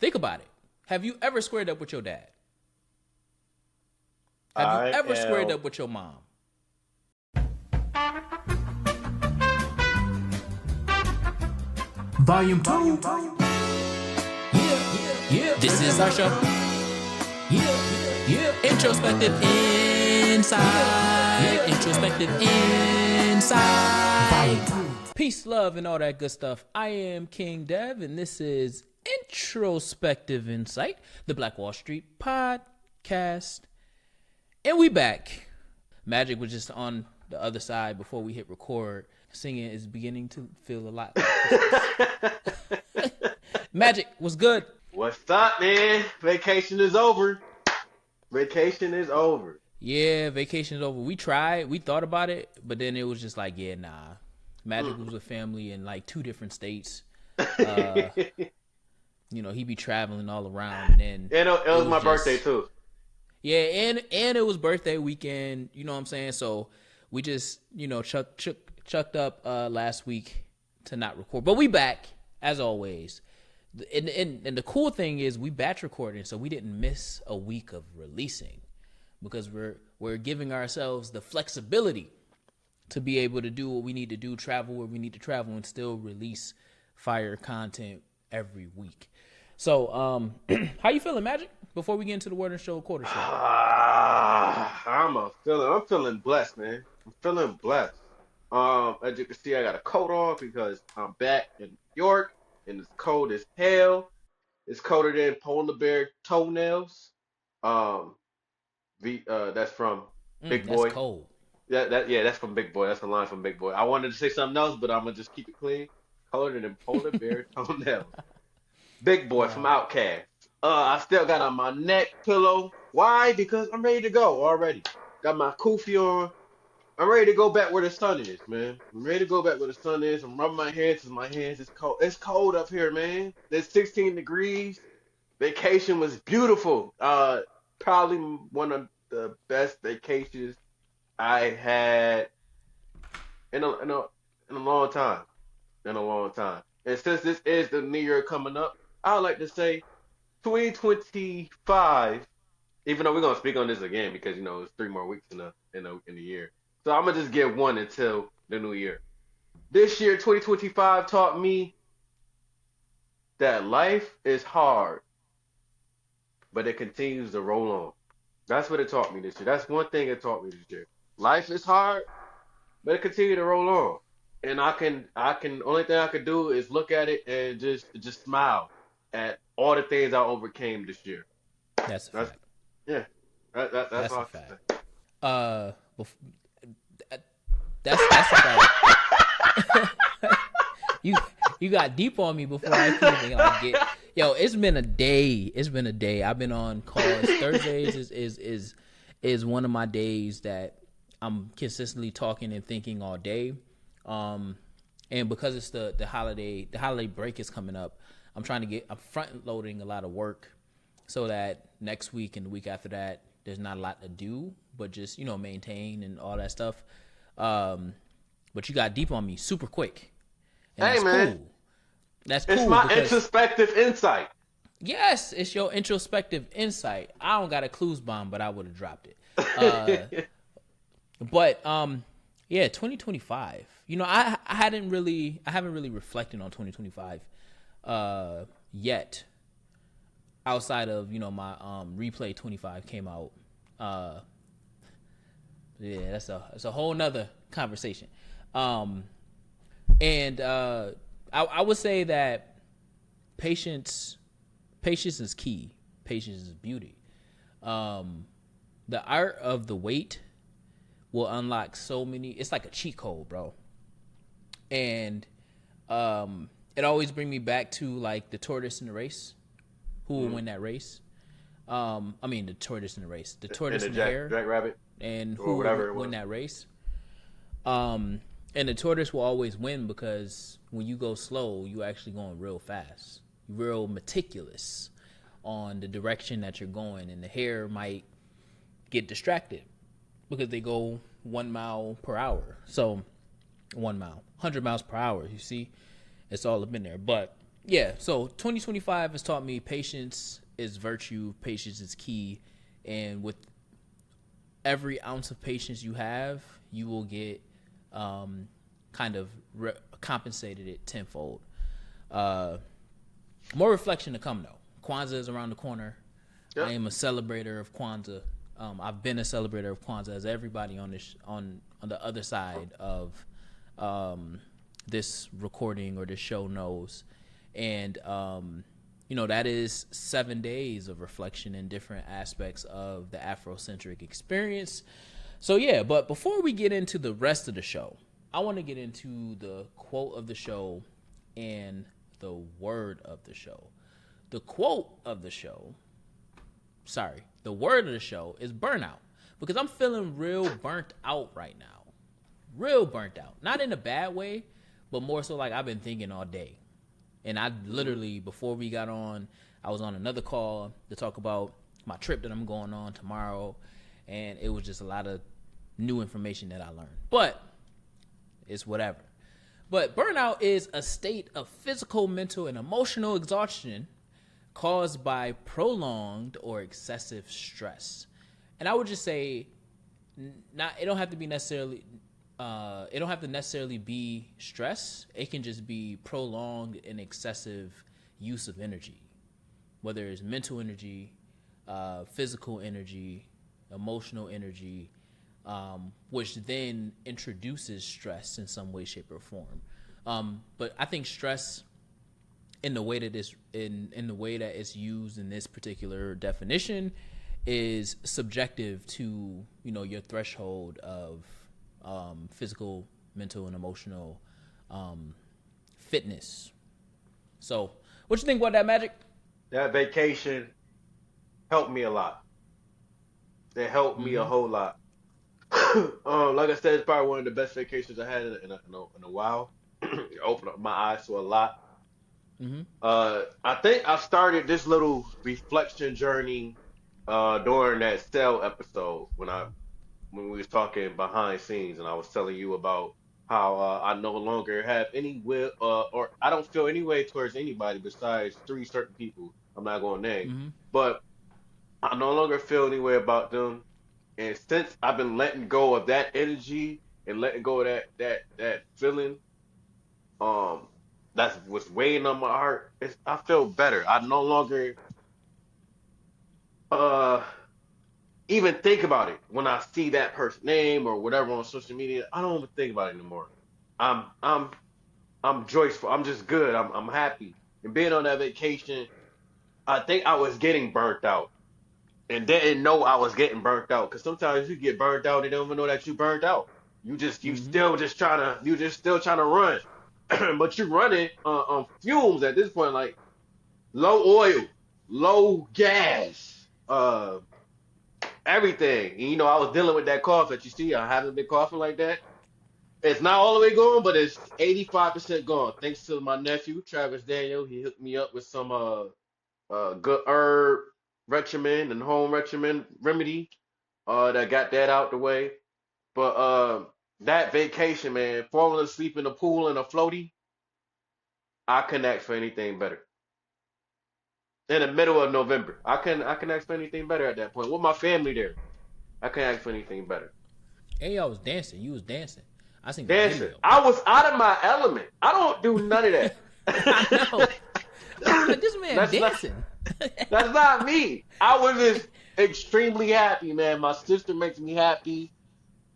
Think about it. Have you ever squared up with your dad? Have you ever squared up with your mom? Volume 2. Yeah. This is our show. Yeah. Introspective Insight. Introspective Insight. Peace, love, and all that good stuff. I am King Dev, and this is Introspective Insight, the Black Wall Street podcast. And we back. Magic was just on the other side before we hit record. Singing is beginning to feel a lot like Magic, what's good? What's up, man? Vacation is over. Vacation is over. Yeah, vacation is over. We tried. We thought about it, but then it was just like, yeah, nah. Magic was with family in like 2 different states. You know, he be traveling all around. And it was my birthday, too. Yeah, and it was birthday weekend. You know what I'm saying? So we just, you know, chucked up last week to not record. But we back, as always. And the cool thing is we batch recording, so we didn't miss a week of releasing because we're giving ourselves the flexibility to be able to do what we need to do, travel where we need to travel, and still release fire content every week. So, how you feeling, Magic? Before we get into the Word and Show quarter show. I'm feeling blessed, man. I'm feeling blessed. As you can see, I got a coat on because I'm back in New York, and it's cold as hell. It's colder than polar bear toenails. That's from Big Boy. That's cold. That's from Big Boy. That's the line from Big Boy. I wanted to say something else, but I'm gonna just keep it clean. Colder than polar bear toenails. Big Boy from Outkast. I still got on my neck pillow. Why? Because I'm ready to go already. Got my kufi on. I'm ready to go back where the sun is, man. I'm ready to go back where the sun is. I'm rubbing my hands because my hands is cold. It's cold up here, man. It's 16 degrees. Vacation was beautiful. Probably one of the best vacations I had in a long time. In a long time. And since this is the new year coming up, I would like to say 2025. Even though we're gonna speak on this again because you know it's 3 more weeks in the year. So I'm gonna just give one until the new year. This year, 2025 taught me that life is hard, but it continues to roll on. That's what it taught me this year. That's one thing it taught me this year. Life is hard, but it continues to roll on. And I can only thing I could do is look at it and just smile at all the things I overcame this year. That's a fact. Yeah, that's all a fact. That's a fact. You got deep on me before I could even like get. Yo, it's been a day. I've been on calls. Thursdays is one of my days that I'm consistently talking and thinking all day. And because it's the holiday break is coming up, I'm front loading a lot of work so that next week and the week after that, there's not a lot to do, but just, you know, maintain and all that stuff. But you got deep on me super quick. And hey, that's man. Cool. That's cool. It's my introspective insight. Yes, it's your introspective insight. I don't got a clues bomb, but I would have dropped it. But yeah, 2025. You know, I haven't really reflected on 2025 yet. Outside of, you know, my replay 25 came out. Yeah, that's a whole nother conversation. And I would say that patience is key. Patience is beauty. The art of the wait will unlock so many. It's like a cheat code, bro. And it always brings me back to like the tortoise in the race. Who will win that race? I mean, the tortoise in the race. The tortoise and the hare. Jack Rabbit. And who will win that race? And the tortoise will always win because when you go slow, you actually going real fast. You're real meticulous on the direction that you're going. And the hare might get distracted because they go 1 mile per hour. So 1 mile, 100 miles per hour, you see? It's all up in there. But Yeah, so 2025 has taught me patience is virtue, patience is key, and with every ounce of patience you have, you will get um, kind of compensated it tenfold. Uh, More reflection to come though. Kwanzaa is around the corner. I Yep. am a celebrator of Kwanzaa. I've been a celebrator of Kwanzaa, as everybody on this on the other side of this recording or this show knows, and that is 7 days of reflection in different aspects of the Afrocentric experience. So yeah, but before we get into the rest of the show, I want to get into the quote of the show and the word of the show. The quote of the show, sorry, the word of the show is burnout, because I'm feeling real burnt out right now. Real burnt out. Not in a bad way, but more so like I've been thinking all day. And I literally, before we got on, I was on another call to talk about my trip that I'm going on tomorrow. And it was just a lot of new information that I learned. But it's whatever. But burnout is a state of physical, mental, and emotional exhaustion caused by prolonged or excessive stress. And I would just say, not it don't have to be necessarily it don't have to necessarily be stress. It can just be prolonged and excessive use of energy, whether it's mental energy, physical energy, emotional energy, which then introduces stress in some way, shape, or form. But I think stress, in the way that in the way that it's used in this particular definition, is subjective to your threshold of physical, mental, and emotional fitness. So, what you think about that, Magic? That vacation helped me a lot. It helped me a Mm-hmm. whole lot. Like I said, it's probably one of the best vacations I had in a while. It opened up my eyes to a lot. Mm-hmm. I think I started this little reflection journey during that cell episode when we was talking behind scenes, and I was telling you about how I no longer have any will or I don't feel any way towards anybody besides three certain people. I'm not going to name, Mm-hmm. but I no longer feel any way about them. And since I've been letting go of that energy and letting go of that feeling, um, that's what's weighing on my heart. I feel better. I no longer uh even think about it when I see that person's name or whatever on social media. I don't even think about it anymore. I'm I'm I'm joyful. I'm just good. I'm happy. And being on that vacation, I think I was getting burnt out and didn't know I was getting burnt out. Because sometimes you get burnt out and don't even know that you burnt out. Mm-hmm. You just still trying to run, but you're running on fumes at this point, like low oil, low gas, everything. And, I was dealing with that cough that you see. I haven't been coughing like that. It's not all the way gone, but it's 85% gone. Thanks to my nephew, Travis Daniel. He hooked me up with some good herb regimen and home regimen remedy that got that out the way. But that vacation, man, falling asleep in the pool in a floaty, I couldn't ask for anything better. In the middle of November, I can ask for anything better at that point. With my family there, I can't ask for anything better. And y'all was dancing. You was dancing. I seen the Dancing. video. I was out of my element. I don't do none of I that. know. I was like, this man That's not dancing. that's not me. I was just extremely happy, man. My sister makes me happy.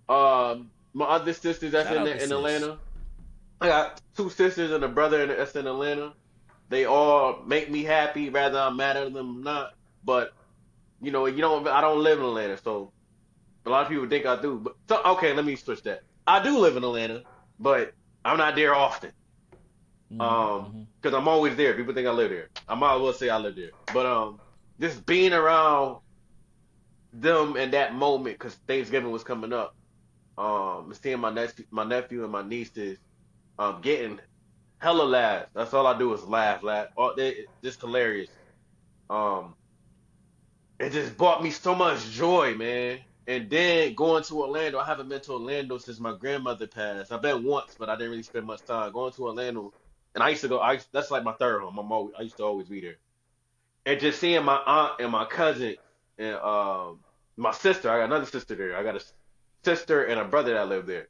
My other sisters that's Shout in out to in sis. Atlanta. I got two sisters and a brother that's in Atlanta. They all make me happy, whether I'm mad at them or not. But you don't. I don't live in Atlanta, so a lot of people think I do. But so, okay, let me switch that. I do live in Atlanta, but I'm not there often. Mm-hmm. Mm-hmm. Because I'm always there. People think I live there. I might as well say I live there. But just being around them in that moment, because Thanksgiving was coming up. Seeing my nephew and my nieces, getting hella laughs. That's all I do is laugh, laugh. Just hilarious. Um, it just brought me so much joy, man. And then going to Orlando, I haven't been to Orlando since my grandmother passed. I've been once, but I didn't really spend much time. Going to Orlando, and I used to go. That's like my third home. I used to always be there, and just seeing my aunt and my cousin and my sister. I got another sister there. I got a sister and a brother that live there.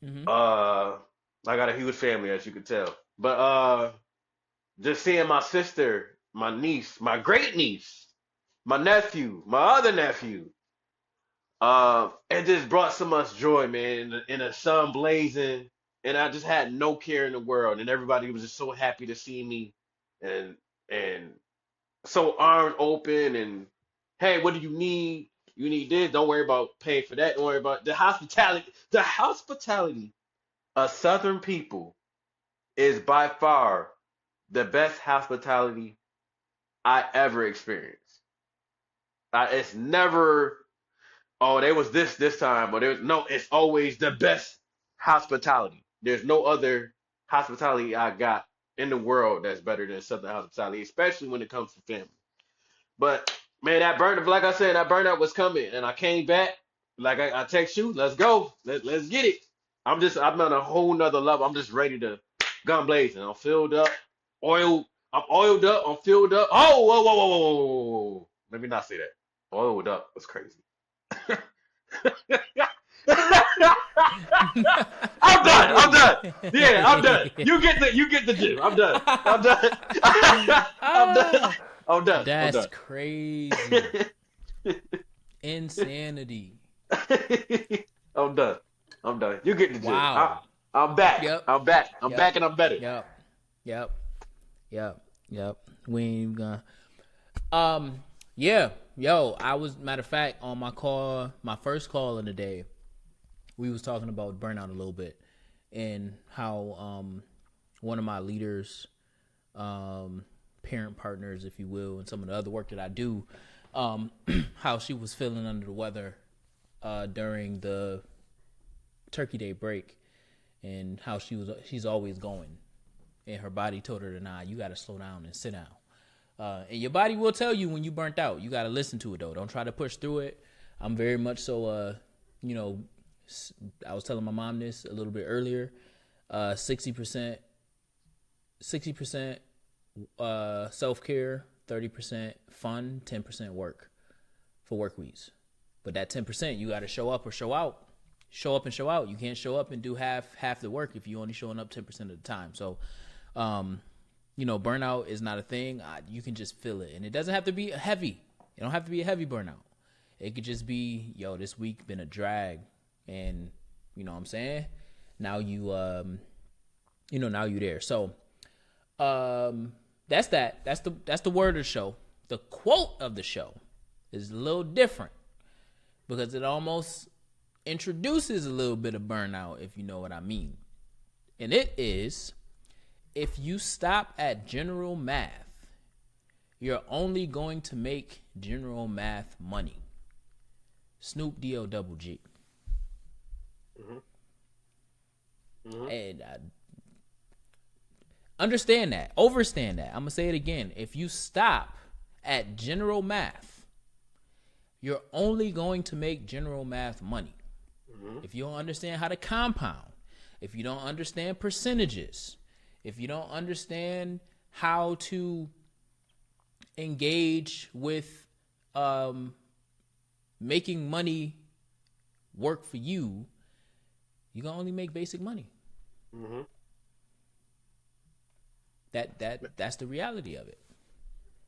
Mm-hmm. Uh, I got a huge family, as you can tell. But just seeing my sister, my niece, my great niece, my nephew, my other nephew, it just brought so much joy, man. And the sun blazing, and I just had no care in the world, and everybody was just so happy to see me, and and so arms open, and hey, what do you need? You need this. Don't worry about paying for that. Don't worry about the hospitality. The hospitality of Southern people is by far the best hospitality I ever experienced. It's never, oh, there was this time, or there's no, it's always the best hospitality. There's no other hospitality I got in the world that's better than Southern hospitality, especially when it comes to family. But man, that burnout, like I said, that burnout was coming, and I came back. Like I text you, let's go, let's get it. I'm on a whole nother level. I'm just ready to gun blazing. I'm filled up, I'm oiled up. I'm filled up. Oh, whoa, whoa, whoa, whoa, whoa, whoa, whoa. Let me not say that. Oiled up was crazy. I'm done. I'm done. Yeah, I'm done. You get the gym. I'm done. I'm done. I'm done. I'm done. That's I'm done. crazy. Insanity. I'm done. I'm done. You get the gym. Wow. I'm back. Yep. I'm back. I'm Yep. back and I'm better. Yep. Yep. Yep. Yep. We ain't even gonna. Yeah. Yo, I was, matter of fact, on my first call of the day, we was talking about burnout a little bit, and how one of my leaders, parent partners, if you will, and some of the other work that I do, how she was feeling under the weather during the Turkey Day break, and how she's always going, and her body told her to, nah, you got to slow down and sit down. And your body will tell you when you burnt out. You got to listen to it, though. Don't try to push through it. I'm very much so, I was telling my mom this a little bit earlier. 60% self-care, 30% fun, 10% work for work weeks. But that 10%, you got to show up or show out. Show up and show out. You can't show up and do half the work if you're only showing up 10% of the time. So, burnout is not a thing. You can just feel it. And it doesn't have to be heavy. It don't have to be a heavy burnout. It could just be, this week been a drag. And, you know what I'm saying? Now you, now you're there. So, that's that. That's the word of the show. The quote of the show is a little different, because it almost introduces a little bit of burnout, if you know what I mean. And it is, if you stop at general math, you're only going to make general math money. Snoop D-O-double-G. Mm-hmm. Mm-hmm. And understand that. Overstand that. I'm going to say it again. If you stop at general math, you're only going to make general math money. Mm-hmm. If you don't understand how to compound, if you don't understand percentages, if you don't understand how to engage with making money work for you, you can only make basic money. Mm-hmm. That's the reality of it.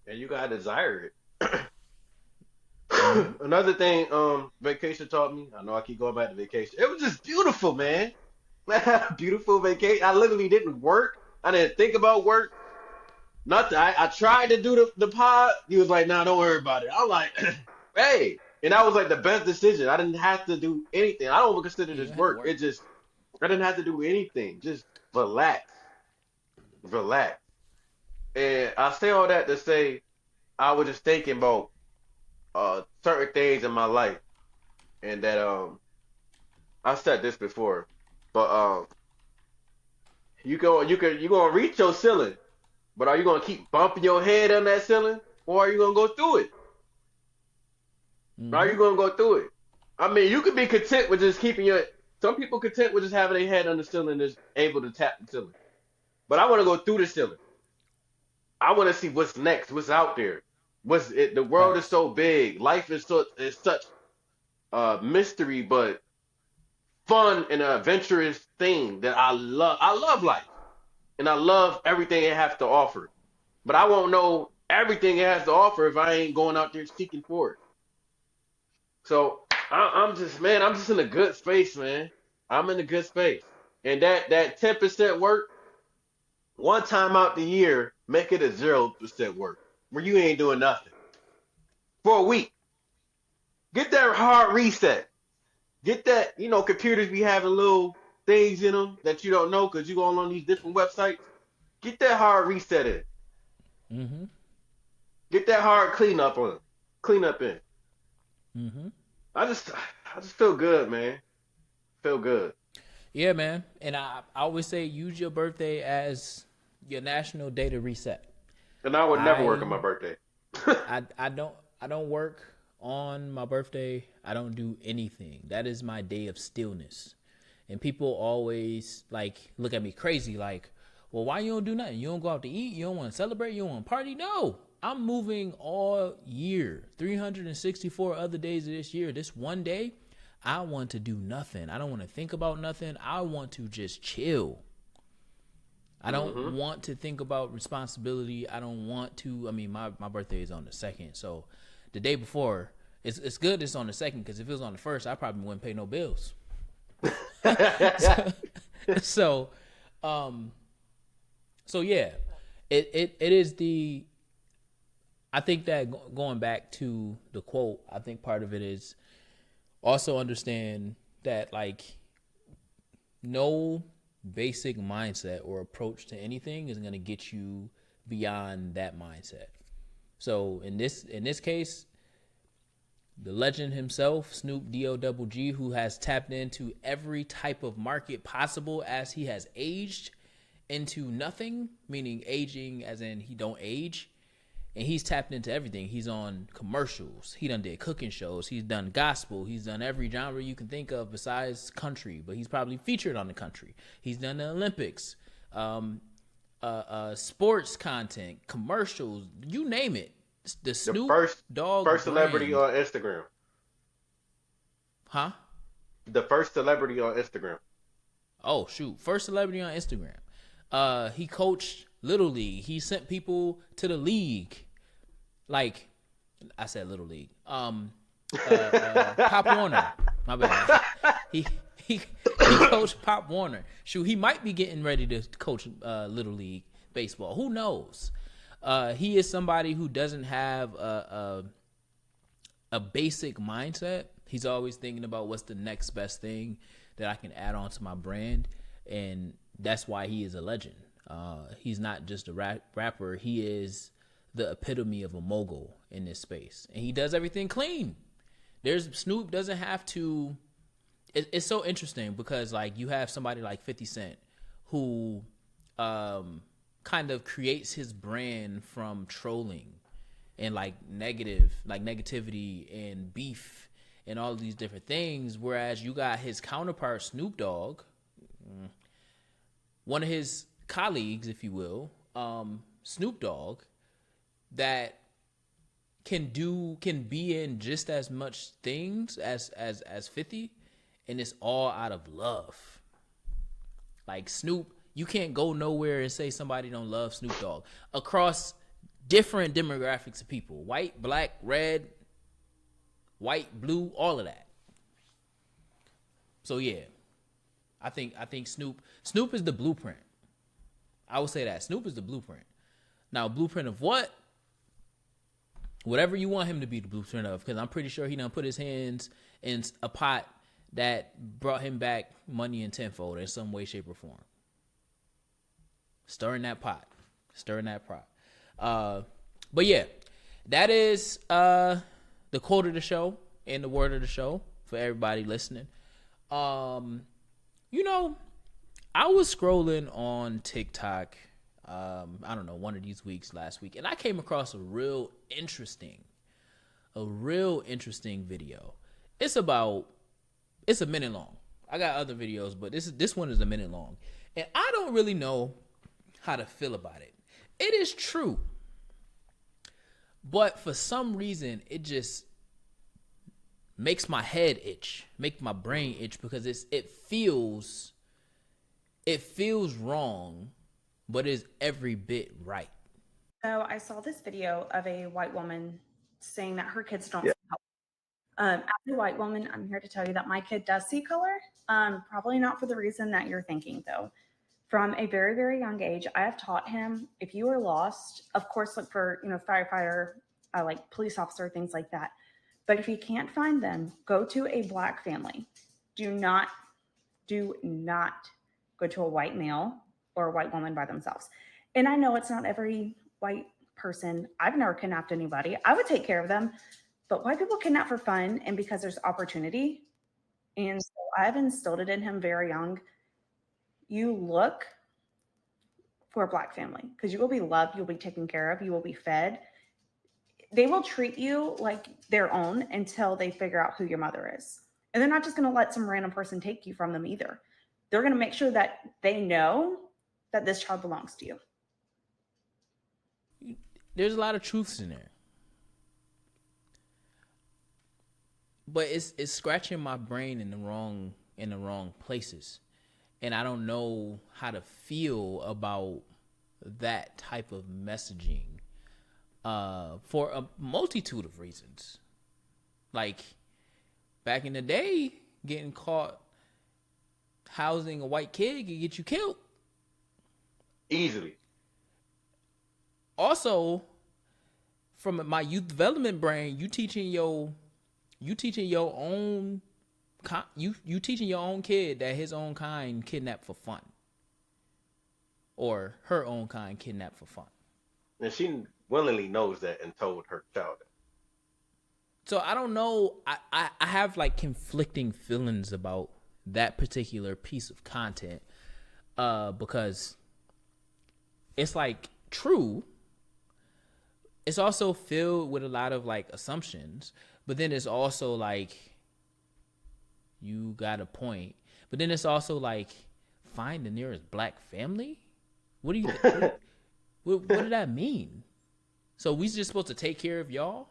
And you gotta desire it. Another thing, vacation taught me. I know I keep going back to vacation. It was just beautiful, man. Beautiful vacation. I literally didn't work. I didn't think about work. Nothing. I tried to do the pod. He was like, "Nah, don't worry about it." I'm like, "Hey," and that was like the best decision. I didn't have to do anything. I don't even consider this work. It just, I didn't have to do anything. Just relax. And I say all that to say, I was just thinking about certain things in my life, and that I said this before, but you gonna reach your ceiling, but are you gonna keep bumping your head on that ceiling, or are you gonna go through it? Mm-hmm. Are you gonna go through it? I mean, you could be content with just keeping some people content with just having their head on the ceiling, and just able to tap the ceiling. But I want to go through the ceiling. I want to see what's next, what's out there. What's it? The world is Facts. so big. Life is such mystery, but fun and an adventurous thing that I love. I love life, and I love everything it has to offer. But I won't know everything it has to offer if I ain't going out there seeking for it. So I'm just, man, I'm just in a good space, man. I'm in a good space, and that 10% work one time out the year, make it a 0% work where you ain't doing nothing for a week. Get that hard reset. Get that, computers be having little things in them that you don't know because you go on these different websites. Get that hard reset in. Mm-hmm. Get that hard cleanup in. Mm-hmm. I just I just feel good, man. Feel good. Yeah, man. And I always say use your birthday as your national day to reset. And I would never work I on my birthday. I don't work on my birthday. I don't do anything. That is my day of stillness. And people always like look at me crazy like, "Well, why you don't do nothing? You don't go out to eat? You don't want to celebrate? You don't want to party?" No. I'm moving all year. 364 other days of this year. This one day, I want to do nothing. I don't want to think about nothing. I want to just chill. I don't Mm-hmm. want to think about responsibility. I don't want to. I mean, my birthday is on the 2nd. So the day before, it's good it's on the 2nd because if it was on the 1st, I probably wouldn't pay no bills. so, um, so yeah, it is the, I think that going back to the quote, I think part of it is also understand that like no basic mindset or approach to anything is going to get you beyond that mindset. So in this case, the legend himself, Snoop D-O-double-G, who has tapped into every type of market possible as he has aged into nothing, meaning aging as in he don't age. And he's tapped into everything. He's on commercials. He done did cooking shows. He's done gospel. He's done every genre you can think of besides country, but he's probably featured on the country. He's done the Olympics, sports content, commercials, you name it. The The Snoop first Dogg first celebrity brand. on Instagram. Huh? The first celebrity on Instagram. Oh shoot! First celebrity on Instagram. He coached Little League. He sent people to the league. Like I said, Little League. Pop Warner. My bad. He he coached Pop Warner. Shoot, he might be getting ready to coach Little League baseball. Who knows? He is somebody who doesn't have a basic mindset. He's always thinking about what's the next best thing that I can add on to my brand, and that's why he is a legend. He's not just a rapper. He is the epitome of a mogul in this space, and he does everything clean. Snoop doesn't have to. It's so interesting because like you have somebody like 50 Cent who kind of creates his brand from trolling and like negativity and beef and all of these different things, whereas you got his counterpart Snoop Dogg, one of his colleagues, if you will, Snoop Dogg, that can be in just as much things as 50, and it's all out of love. Like Snoop, you can't go nowhere and say somebody don't love Snoop Dogg across different demographics of people: white, black, red, white, blue, all of that. So yeah, I think Snoop is the blueprint. I would say that Snoop is the blueprint. Now, blueprint of what? Whatever you want him to be the blueprint of, because I'm pretty sure he done put his hands in a pot that brought him back money in tenfold in some way, shape, or form. Stirring that pot. But yeah, that is the quote of the show and the word of the show for everybody listening. You know, I was scrolling on TikTok, I don't know, one of these weeks last week, and I came across a real interesting video. It's a minute long. I got other videos, but this one is a minute long. And I don't really know how to feel about it. It is true, but for some reason, it just makes my head itch, make my brain itch because it feels wrong, but it's every bit right. So I saw this video of a white woman saying that her kids don't Yeah. see color. As a white woman, I'm here to tell you that my kid does see color. Probably not for the reason that you're thinking, though. From a very, very young age, I have taught him if you are lost, of course, look for firefighter, like police officer, things like that. But if you can't find them, go to a black family. Do not go to a white male or a white woman by themselves. And I know it's not every white person. I've never kidnapped anybody. I would take care of them. But white people kidnap for fun and because there's opportunity. And so I've instilled it in him very young. You look for a black family because you will be loved, you'll be taken care of, you will be fed. They will treat you like their own until they figure out who your mother is. And they're not just going to let some random person take you from them either. They're going to make sure that they know that this child belongs to you. There's a lot of truths in there, but it's scratching my brain in the wrong places, and I don't know how to feel about that type of messaging for a multitude of reasons. Like back in the day, getting caught housing a white kid could get you killed Easily. also. From my youth development brain, you teaching your own kid that his own kind kidnapped for fun, or her own kind kidnapped for fun. And she willingly knows that and told her child that. So I don't know. I have like conflicting feelings about that particular piece of content, because it's like true. It's also filled with a lot of like assumptions, but then it's also like you got a point. But then it's also like find the nearest black family. What do you? what did that mean? So we just supposed to take care of y'all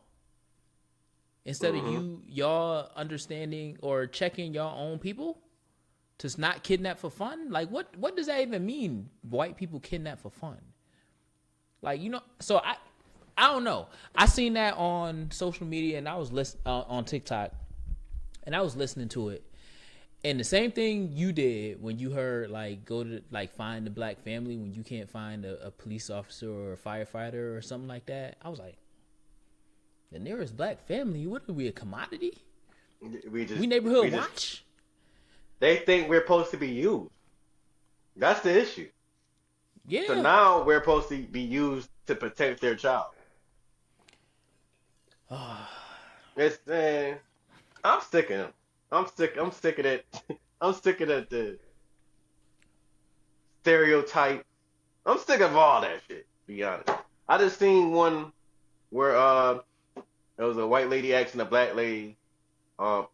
instead of y'all understanding or checking your own people to not kidnap for fun? Like what does that even mean? White people kidnap for fun? Like so I don't know. I seen that on social media, and I was on TikTok, and I was listening to it, and the same thing you did when you heard like go to like find the black family when you can't find a police officer or a firefighter or something like that. I was like, the nearest black family? What are we, a commodity? We neighborhood watch? They think we're supposed to be used. That's the issue. Yeah. So now we're supposed to be used to protect their child. It's I'm sick of them. I'm sick of that. I'm sick of that the stereotype. I'm sick of all that shit, to be honest. I just seen one where there was a white lady asking a black lady about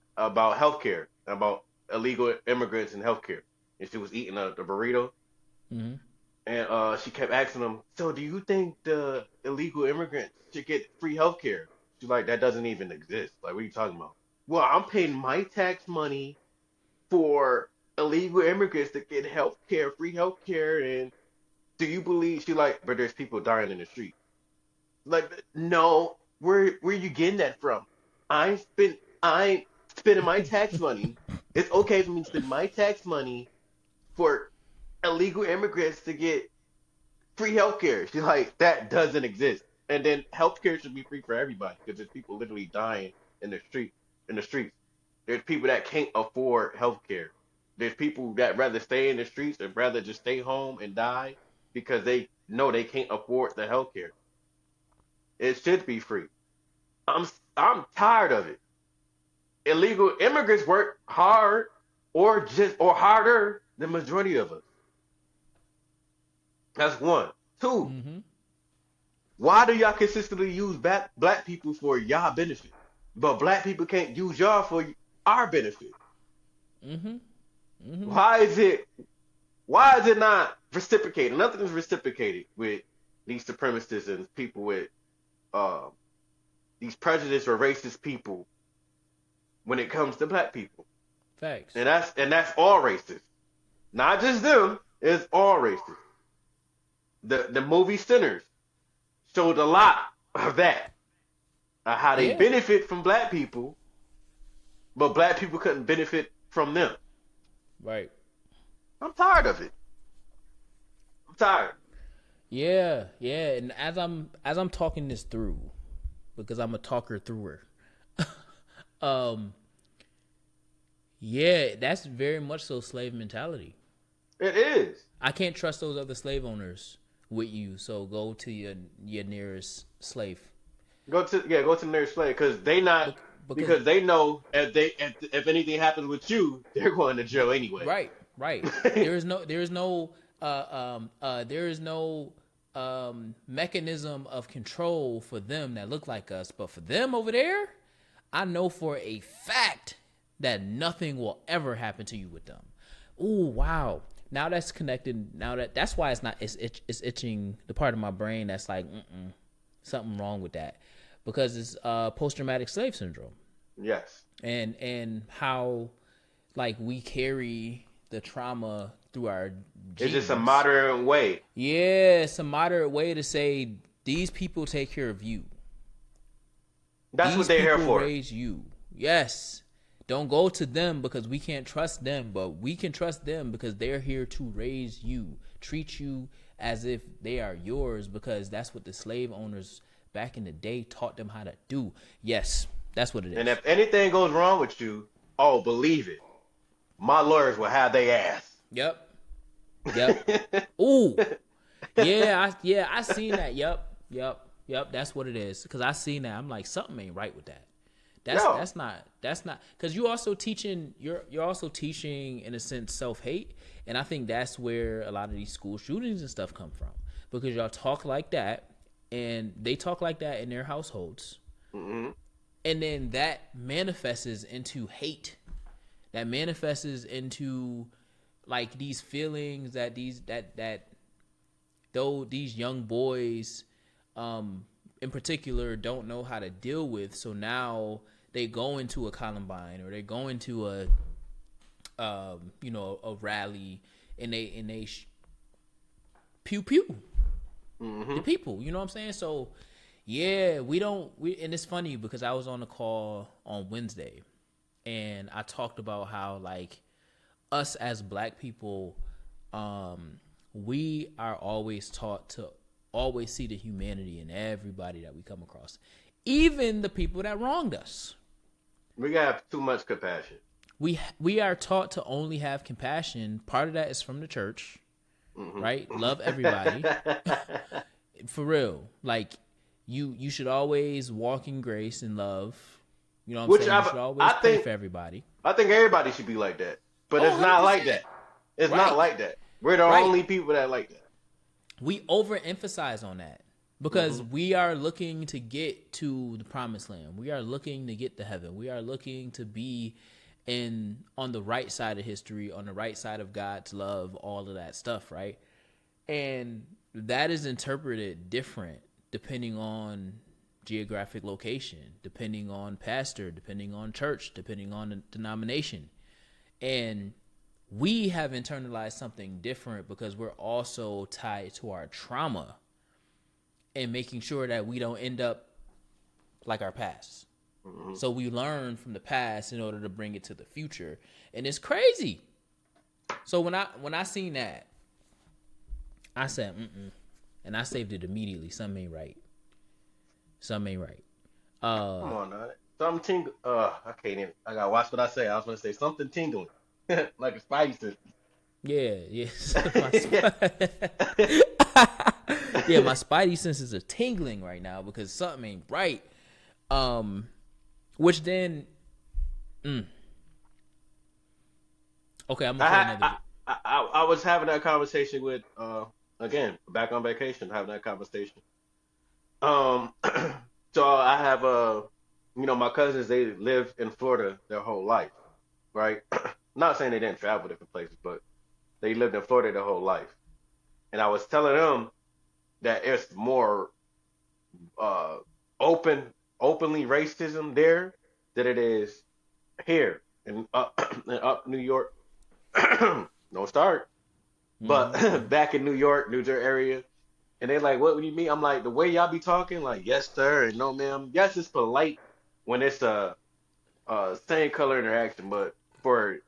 healthcare, about illegal immigrants and healthcare. And she was eating the burrito. Mm-hmm. And she kept asking them, so do you think the illegal immigrants should get free healthcare? She's like, that doesn't even exist. Like, what are you talking about? Well, I'm paying my tax money for illegal immigrants to get healthcare, free healthcare, and do you believe she like, but there's people dying in the street. Like, no, where are you getting that from? I'm spending my tax money. It's okay for me to spend my tax money for illegal immigrants to get free healthcare. She's like, that doesn't exist. And then healthcare should be free for everybody because there's people literally dying in the streets. There's people that can't afford healthcare. There's people that rather stay in the streets and rather just stay home and die because they know they can't afford the healthcare. It should be free. I'm tired of it. Illegal immigrants work hard or harder than majority of us. That's one. Two, why do y'all consistently use black people for y'all benefit, but black people can't use y'all for our benefit? Why is it Why is it not reciprocated? Nothing is reciprocated with these supremacists and people with uh, these prejudiced or racist people when it comes to black people. Facts. And that's all races. Not just them, it's all races. The movie Sinners showed a lot of that. How they Yeah. benefit from black people, but black people couldn't benefit from them. Right. I'm tired of it. I'm tired. Yeah. Yeah. And as I'm talking this through, because I'm a talker througher. um. Yeah, that's very much so slave mentality. It is. I can't trust those other slave owners with you, so go to your nearest slave. Go to the nearest slave Because because they know if anything happens with you, they're going to jail anyway. right, right. There is no mechanism of control for them that look like us, but for them over there, I know for a fact that nothing will ever happen to you with them. Ooh, wow. Now that's connected. That's why it's itching the part of my brain that's like, something wrong with that, because it's post-traumatic slave syndrome. Yes. And how like we carry the trauma through our genes. It's just a moderate way. Yeah, it's a moderate way to say these people take care of you. That's what they're here for. Raise you. Yes. Don't go to them because we can't trust them, but we can trust them because they're here to raise you, treat you as if they are yours, because that's what the slave owners back in the day taught them how to do. Yes, that's what it is. And if anything goes wrong with you, oh, believe it, my lawyers will have their ass. Yep. Ooh. I seen that. Yep. That's what it is. Because I seen that. I'm like, something ain't right with that. That's not because you're also teaching in a sense self-hate, and I think that's where a lot of these school shootings and stuff come from, because y'all talk like that and they talk like that in their households, and then that manifests into hate, that manifests into like these feelings that these young boys in particular don't know how to deal with. So now they go into a Columbine, or they go into a rally, and they pew pew the people. You know what I'm saying? So yeah, and it's funny because I was on a call on Wednesday, and I talked about how like us as black people, we are always taught to always see the humanity in everybody that we come across, even the people that wronged us. We have too much compassion. We are taught to only have compassion. Part of that is from the church, right? Love everybody. For real. Like you should always walk in grace and love. You know what I'm saying? You should always pray for everybody. I think everybody should be like that. But it's not like that. It's not like that. We're the only people that like that. We overemphasize on that because we are looking to get to the promised land. We are looking to get to heaven. We are looking to be on the right side of history, on the right side of God's love, all of that stuff, right? And that is interpreted different depending on geographic location, depending on pastor, depending on church, depending on the denomination. And we have internalized something different because we're also tied to our trauma and making sure that we don't end up like our past. So we learn from the past in order to bring it to the future. And it's crazy. So when I seen that, I said, and I saved it immediately. Something ain't right. Come on, man. Something tingle. I can't even. I gotta watch what I say. I was gonna say something tingling, like a spidey sense. Yeah. Yeah, my spidey senses are tingling right now because something ain't right. Which then, okay, I'm gonna play another. I was having that conversation with again back on vacation, having that conversation. So I have my cousins, they live in Florida their whole life, right? Not saying they didn't travel different places, but they lived in Florida their whole life. And I was telling them that it's more uh, open, openly racism there than it is here in up New York. No start, but back in New York, New Jersey area, and they're like, "What do you mean?" I'm like, "The way y'all be talking, like yes sir and no ma'am. Yes, it's polite when it's a same color interaction, but for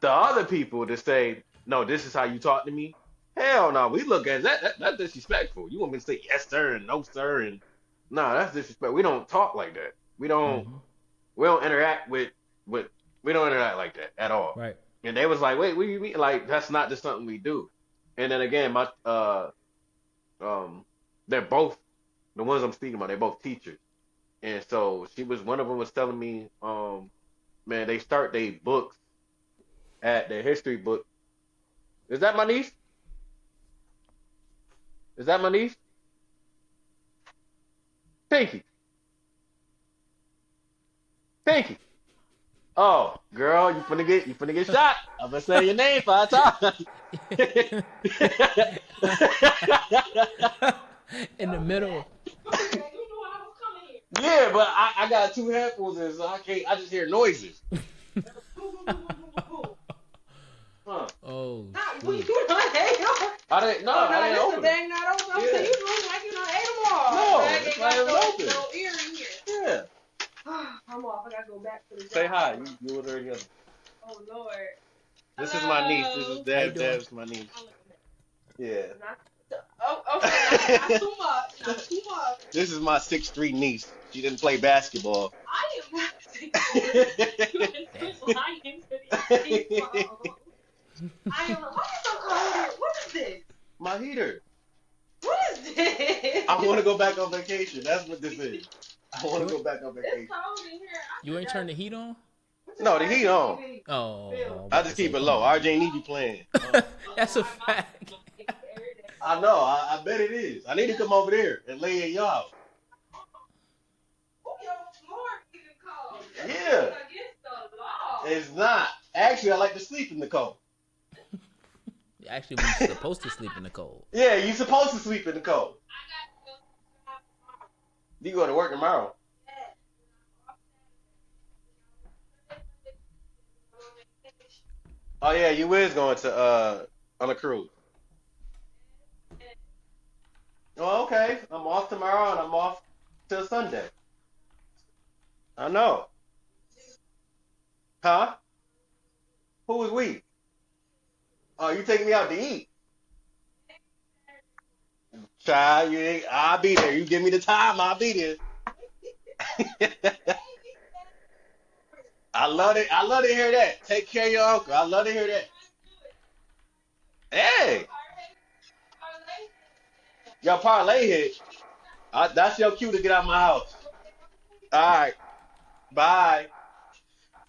the other people to say, no, this is how you talk to me. Hell no, we look at that's disrespectful. You want me to say yes sir and no sir and no, that's disrespectful. We don't talk like that. We don't interact with we don't interact like that at all. Right. And they was like, wait, what do you mean? Like that's not just something we do. And then again, my they're both the ones I'm speaking about. They're both teachers, and so she was one of them was telling me, man, they start their books at their history book. Is that my niece? Is that my niece? Pinky. Pinky. Oh, girl, you finna get shot. I'm gonna say your name 5 times. In the middle. Yeah, but I got 2 headphones in, so I can't. I just hear noises. Huh. Oh, Not shoot. you don't hate them. I didn't. No, Oh, no, I didn't that's open the it. dang not open. I'm Yeah. saying you look like you don't hate them all. No, Like, it's ain't not got even no, open. no ear in here. Yeah. I'm off. I gotta go back to the Say job. hi. You was already. Oh Lord. This is my niece. This is How you Dev. doing? Dev's my niece. Yeah. Okay, not too much. Not too much. This is my 6'3" niece. She didn't play basketball. I am not lying to these people. I am. Why is so cold here? What is this? My heater. What is this? I want to go back on vacation. That's what this is. I want to go back on It's vacation. cold in here. You ain't turn the heat on? No, the heat on. Oh, I just keep it low. RJ need to be playing. That's a fact. I know. I bet it is. I need to come over there and lay in your house. Oh, your floor even cold. Yeah. Against the law. It's not. Actually, I like to sleep in the cold. Actually, we're supposed to sleep in the cold. Yeah, you're supposed to sleep in the cold. You go to work tomorrow. Oh yeah, you is going to on a cruise. Oh, okay. I'm off tomorrow and I'm off till Sunday. I know. Huh? Who is we? Oh, you taking me out to eat? Child, you ain't, I'll be there. You give me the time, I'll be there. I love it. I love to hear that. Take care of your uncle. I love to hear that. Hey, your parlay hit. That's your cue to get out of my house. All right. Bye.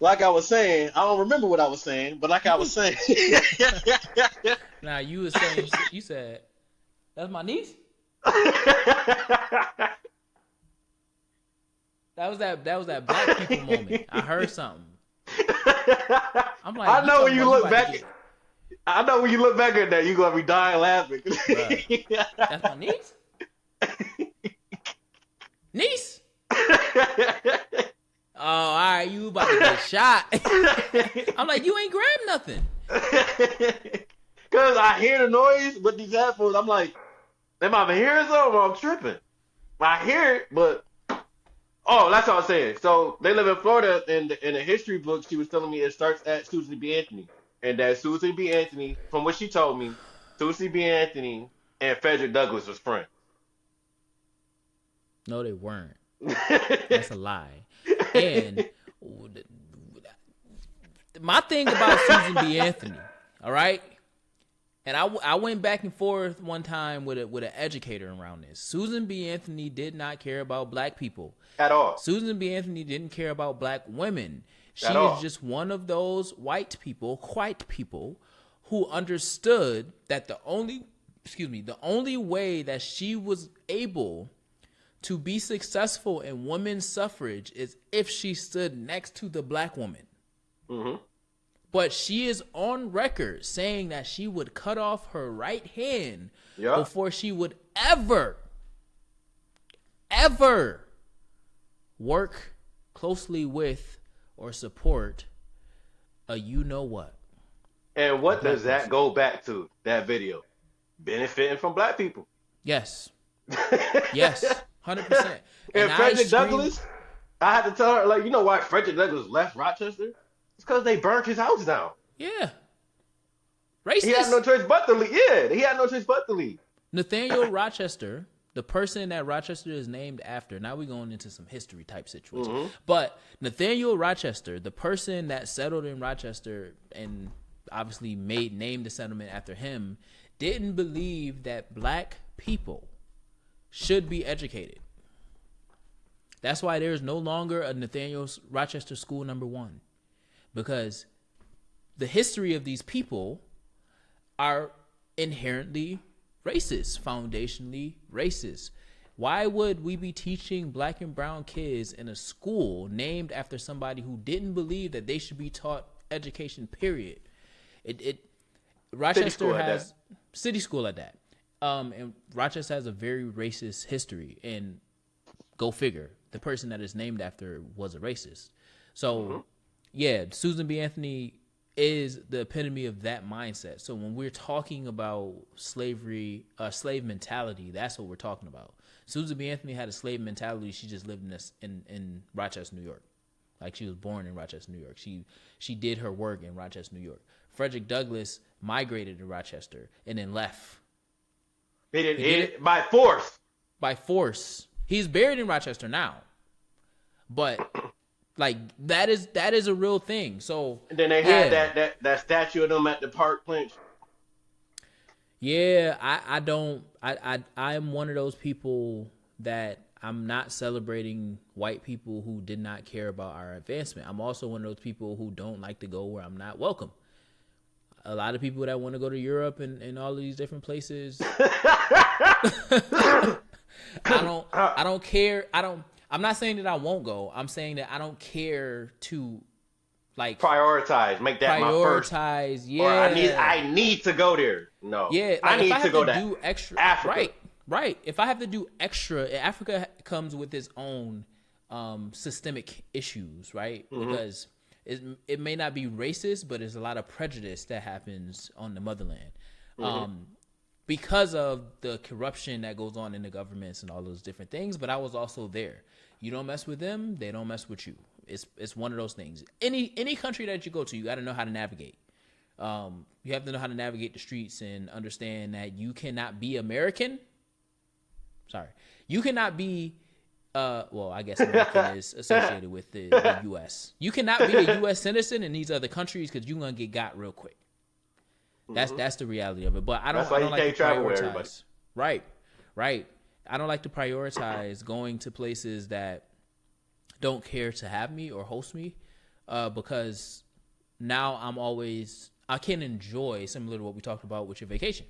Like I was saying, I don't remember what I was saying, but like I was saying. Now, you were saying, you said, that's my niece? That was that black people moment. I heard something. I'm like, I know when you look about to back. I know when you look back at that, you're gonna be dying laughing. Bruh. That's my niece? Niece? Oh, all right, you about to get shot. I'm like, you ain't grabbed nothing. Cause I hear the noise with these headphones. I'm like, am I hearing something or I'm tripping? I hear it, but oh, that's what I was saying. So they live in Florida, and in the history book, she was telling me it starts at Susan B. Anthony, and that Susan B. Anthony, from what she told me, Susan B. Anthony and Frederick Douglass was friends. No, they weren't. That's a lie. And my thing about Susan B. Anthony, all right? And I went back and forth one time with an educator around this. Susan B. Anthony did not care about black people. At all. Susan B. Anthony didn't care about black women. She At all. is just one of those white people who understood that the only way that she was able to be successful in women's suffrage is if she stood next to the black woman. Mm-hmm. But she is on record saying that she would cut off her right hand before she would ever work closely with or support a you-know-what. And what does that go back to, that video? Benefiting from black people. Yes. Yes. 100%. And Frederick Douglass, I had to tell her, like, you know why Frederick Douglass left Rochester? It's because they burned his house down. Yeah. Racist. He had no choice but to leave. Yeah, he had no choice but to leave. Nathaniel Rochester, the person that Rochester is named after, now we're going into some history type situation. But Nathaniel Rochester, the person that settled in Rochester and obviously named the settlement after him, didn't believe that black people should be educated. That's why there's no longer a Nathaniel Rochester School number 1. Because the history of these people are inherently racist, foundationally racist. Why would we be teaching black and brown kids in a school named after somebody who didn't believe that they should be taught education, period? Rochester has city school at that. And Rochester has a very racist history, and go figure, the person that is named after was a racist. So yeah, Susan B. Anthony is the epitome of that mindset. So when we're talking about slavery, slave mentality, that's what we're talking about. Susan B. Anthony had a slave mentality. She just lived in Rochester, New York. Like, she was born in Rochester, New York. She did her work in Rochester, New York. Frederick Douglass migrated to Rochester and then left. He did it by force. By force. He's buried in Rochester now. But like, that is a real thing. So and then they had that statue of them at the park bench. Yeah, I'm one of those people that I'm not celebrating white people who did not care about our advancement. I'm also one of those people who don't like to go where I'm not welcome. A lot of people that want to go to Europe and all of these different places. I don't care. I'm not saying that I won't go. I'm saying that I don't care to, like, prioritize, make that my first. Yeah. Or I need to go there. No. Yeah. Like, I need to go do extra. Africa. Right. If I have to do extra, Africa comes with its own systemic issues, right? Because it may not be racist, but there's a lot of prejudice that happens on the motherland. Because of the corruption that goes on in the governments and all those different things. But I was also there. You don't mess with them, they don't mess with you. It's one of those things. Any country that you go to, you got to know how to navigate. You have to know how to navigate the streets and understand that you cannot be American. Sorry, you cannot be. Well, I guess American is associated with the U.S. You cannot be a U.S. citizen in these other countries because you're gonna get got real quick. That's the reality of it. But I don't like to prioritize. Right. I don't like to prioritize going to places that don't care to have me or host me, because now I can enjoy, similar to what we talked about with your vacation.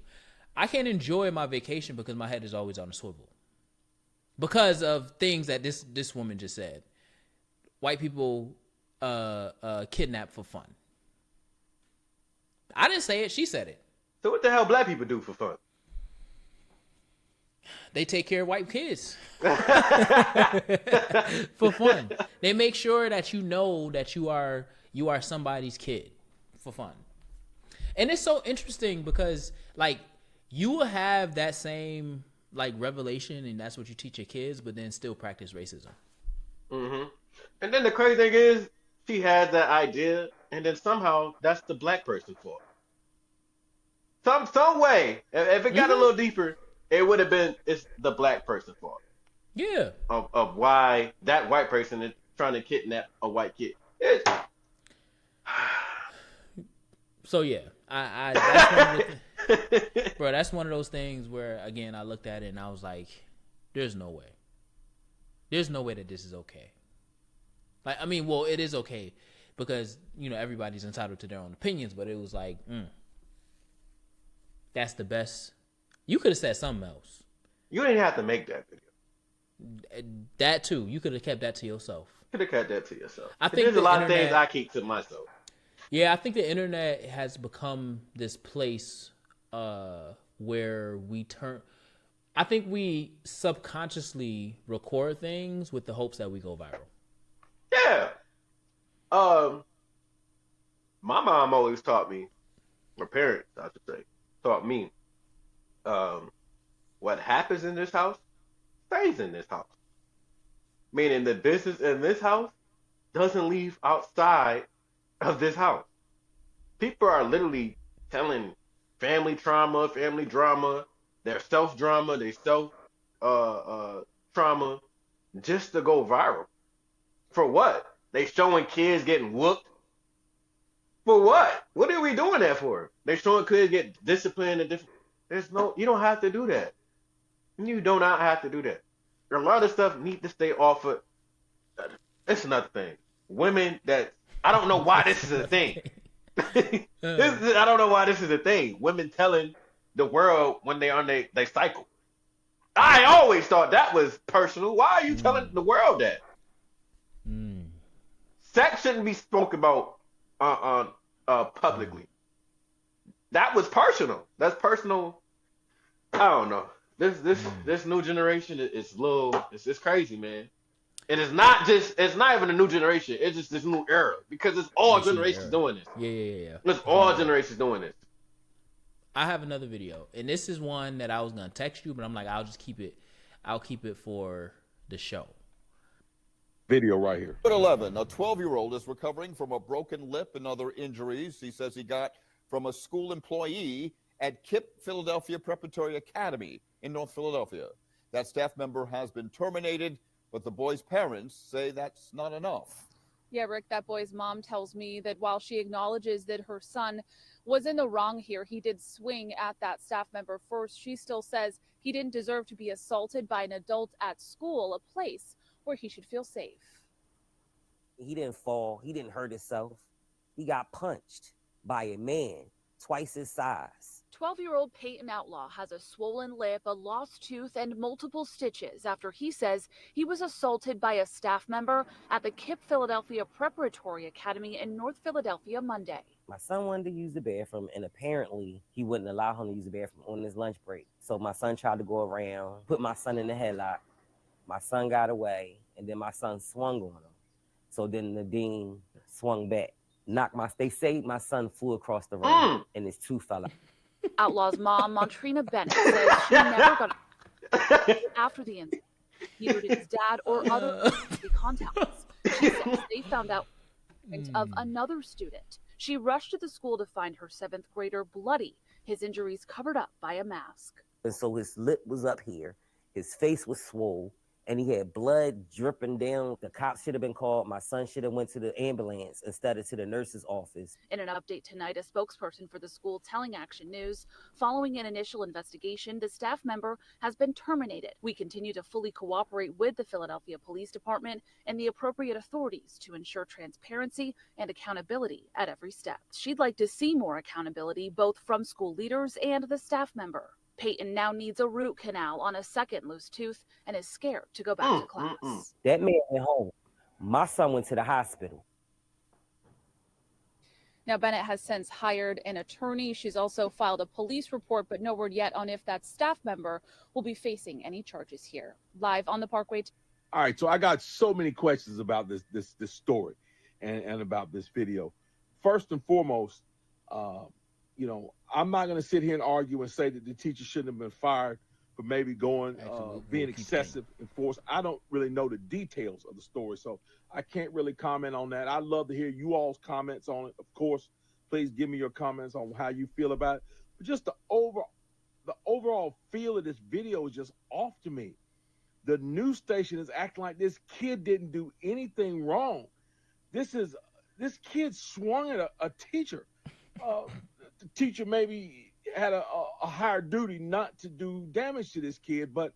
I can't enjoy my vacation because my head is always on a swivel. Because of things that this woman just said. White people kidnap for fun. I didn't say it, she said it. So what the hell black people do for fun? They take care of white kids. For fun. They make sure that you know that you are somebody's kid for fun. And it's so interesting because, like, you will have that same, like, revelation, and that's what you teach your kids, but then still practice racism. And then the crazy thing is, she had that idea, and then somehow that's the black person's fault. Some way, if it got a little deeper, it would have been, it's the black person's fault. Yeah. Of why that white person is trying to kidnap a white kid. So yeah, that's one of the bro, that's one of those things where, again, I looked at it and I was like, there's no way that this is okay. Like, I mean, well, it is okay because, you know, everybody's entitled to their own opinions, but it was like, that's the best. You could have said something else. You didn't have to make that video. That too. You could have kept that to yourself. Could have kept that to yourself. I think there's a lot of things I keep to myself. Yeah, I think the internet has become this place where we turn. I think we subconsciously record things with the hopes that we go viral. Yeah. Um, my mom always taught me, my parents, I should say, taught me, um, what happens in this house stays in this house. Meaning the business in this house doesn't leave outside of this house. People are literally telling family trauma, family drama, their self drama, their self trauma, just to go viral. For what? They showing kids getting whooped. For what? What are we doing that for? They showing kids get disciplined and different. There's no. You don't have to do that. You do not have to do that. A lot of stuff need to stay off of. It's another thing. Women that I don't know why this is a thing. I don't know why this is a thing. Women telling the world when they on they cycle. I always thought that was personal. Why are you telling the world that? Sex shouldn't be spoken about publicly. That was personal. That's personal. I don't know. This new generation is little. It's crazy, man. And it's not even a new generation. It's just this new era because it's all generations doing this. Yeah. It's all generations doing this. I have another video, and this is one that I was gonna text you, but I'm like, I'll keep it for the show. Video right here. At 11, a 12-year-old is recovering from a broken lip and other injuries he says he got from a school employee at KIPP Philadelphia Preparatory Academy in North Philadelphia. That staff member has been terminated, but the boy's parents say that's not enough. Yeah, Rick, that boy's mom tells me that while she acknowledges that her son was in the wrong here, he did swing at that staff member first. She still says he didn't deserve to be assaulted by an adult at school, a place where he should feel safe. He didn't fall. He didn't hurt himself. He got punched by a man twice his size. 12-year-old Peyton Outlaw has a swollen lip, a lost tooth, and multiple stitches after he says he was assaulted by a staff member at the KIPP Philadelphia Preparatory Academy in North Philadelphia Monday. My son wanted to use the bathroom, and apparently he wouldn't allow him to use the bathroom on his lunch break. So my son tried to go around, put my son in the headlock. My son got away, and then my son swung on him. So then the dean swung back. They say my son flew across the room, and his tooth fell out. Outlaw's mom, Montrina Bennett, says she never got after the incident. Neither did his dad or other contacts. She says they found out of another student. She rushed to the school to find her 7th grader bloody, his injuries covered up by a mask. And so his lip was up here, his face was swole, and he had blood dripping down. The cops should have been called. My son should have went to the ambulance instead of to the nurse's office. In an update tonight, a spokesperson for the school telling Action News, following an initial investigation, the staff member has been terminated. We continue to fully cooperate with the Philadelphia Police Department and the appropriate authorities to ensure transparency and accountability at every step. She'd like to see more accountability both from school leaders and the staff member. Peyton now needs a root canal on a second loose tooth and is scared to go back to class. That man went home. My son went to the hospital. Now, Bennett has since hired an attorney. She's also filed a police report, but no word yet on if that staff member will be facing any charges here. Live on the Parkway. All right, so I got so many questions about this story and about this video. First and foremost, I'm not going to sit here and argue and say that the teacher shouldn't have been fired for maybe being excessive in force. I don't really know the details of the story, so I can't really comment on that. I'd love to hear you all's comments on it. Of course, please give me your comments on how you feel about it. But just the overall feel of this video is just off to me. The news station is acting like this kid didn't do anything wrong. This kid swung at a teacher. The teacher maybe had a higher duty not to do damage to this kid, but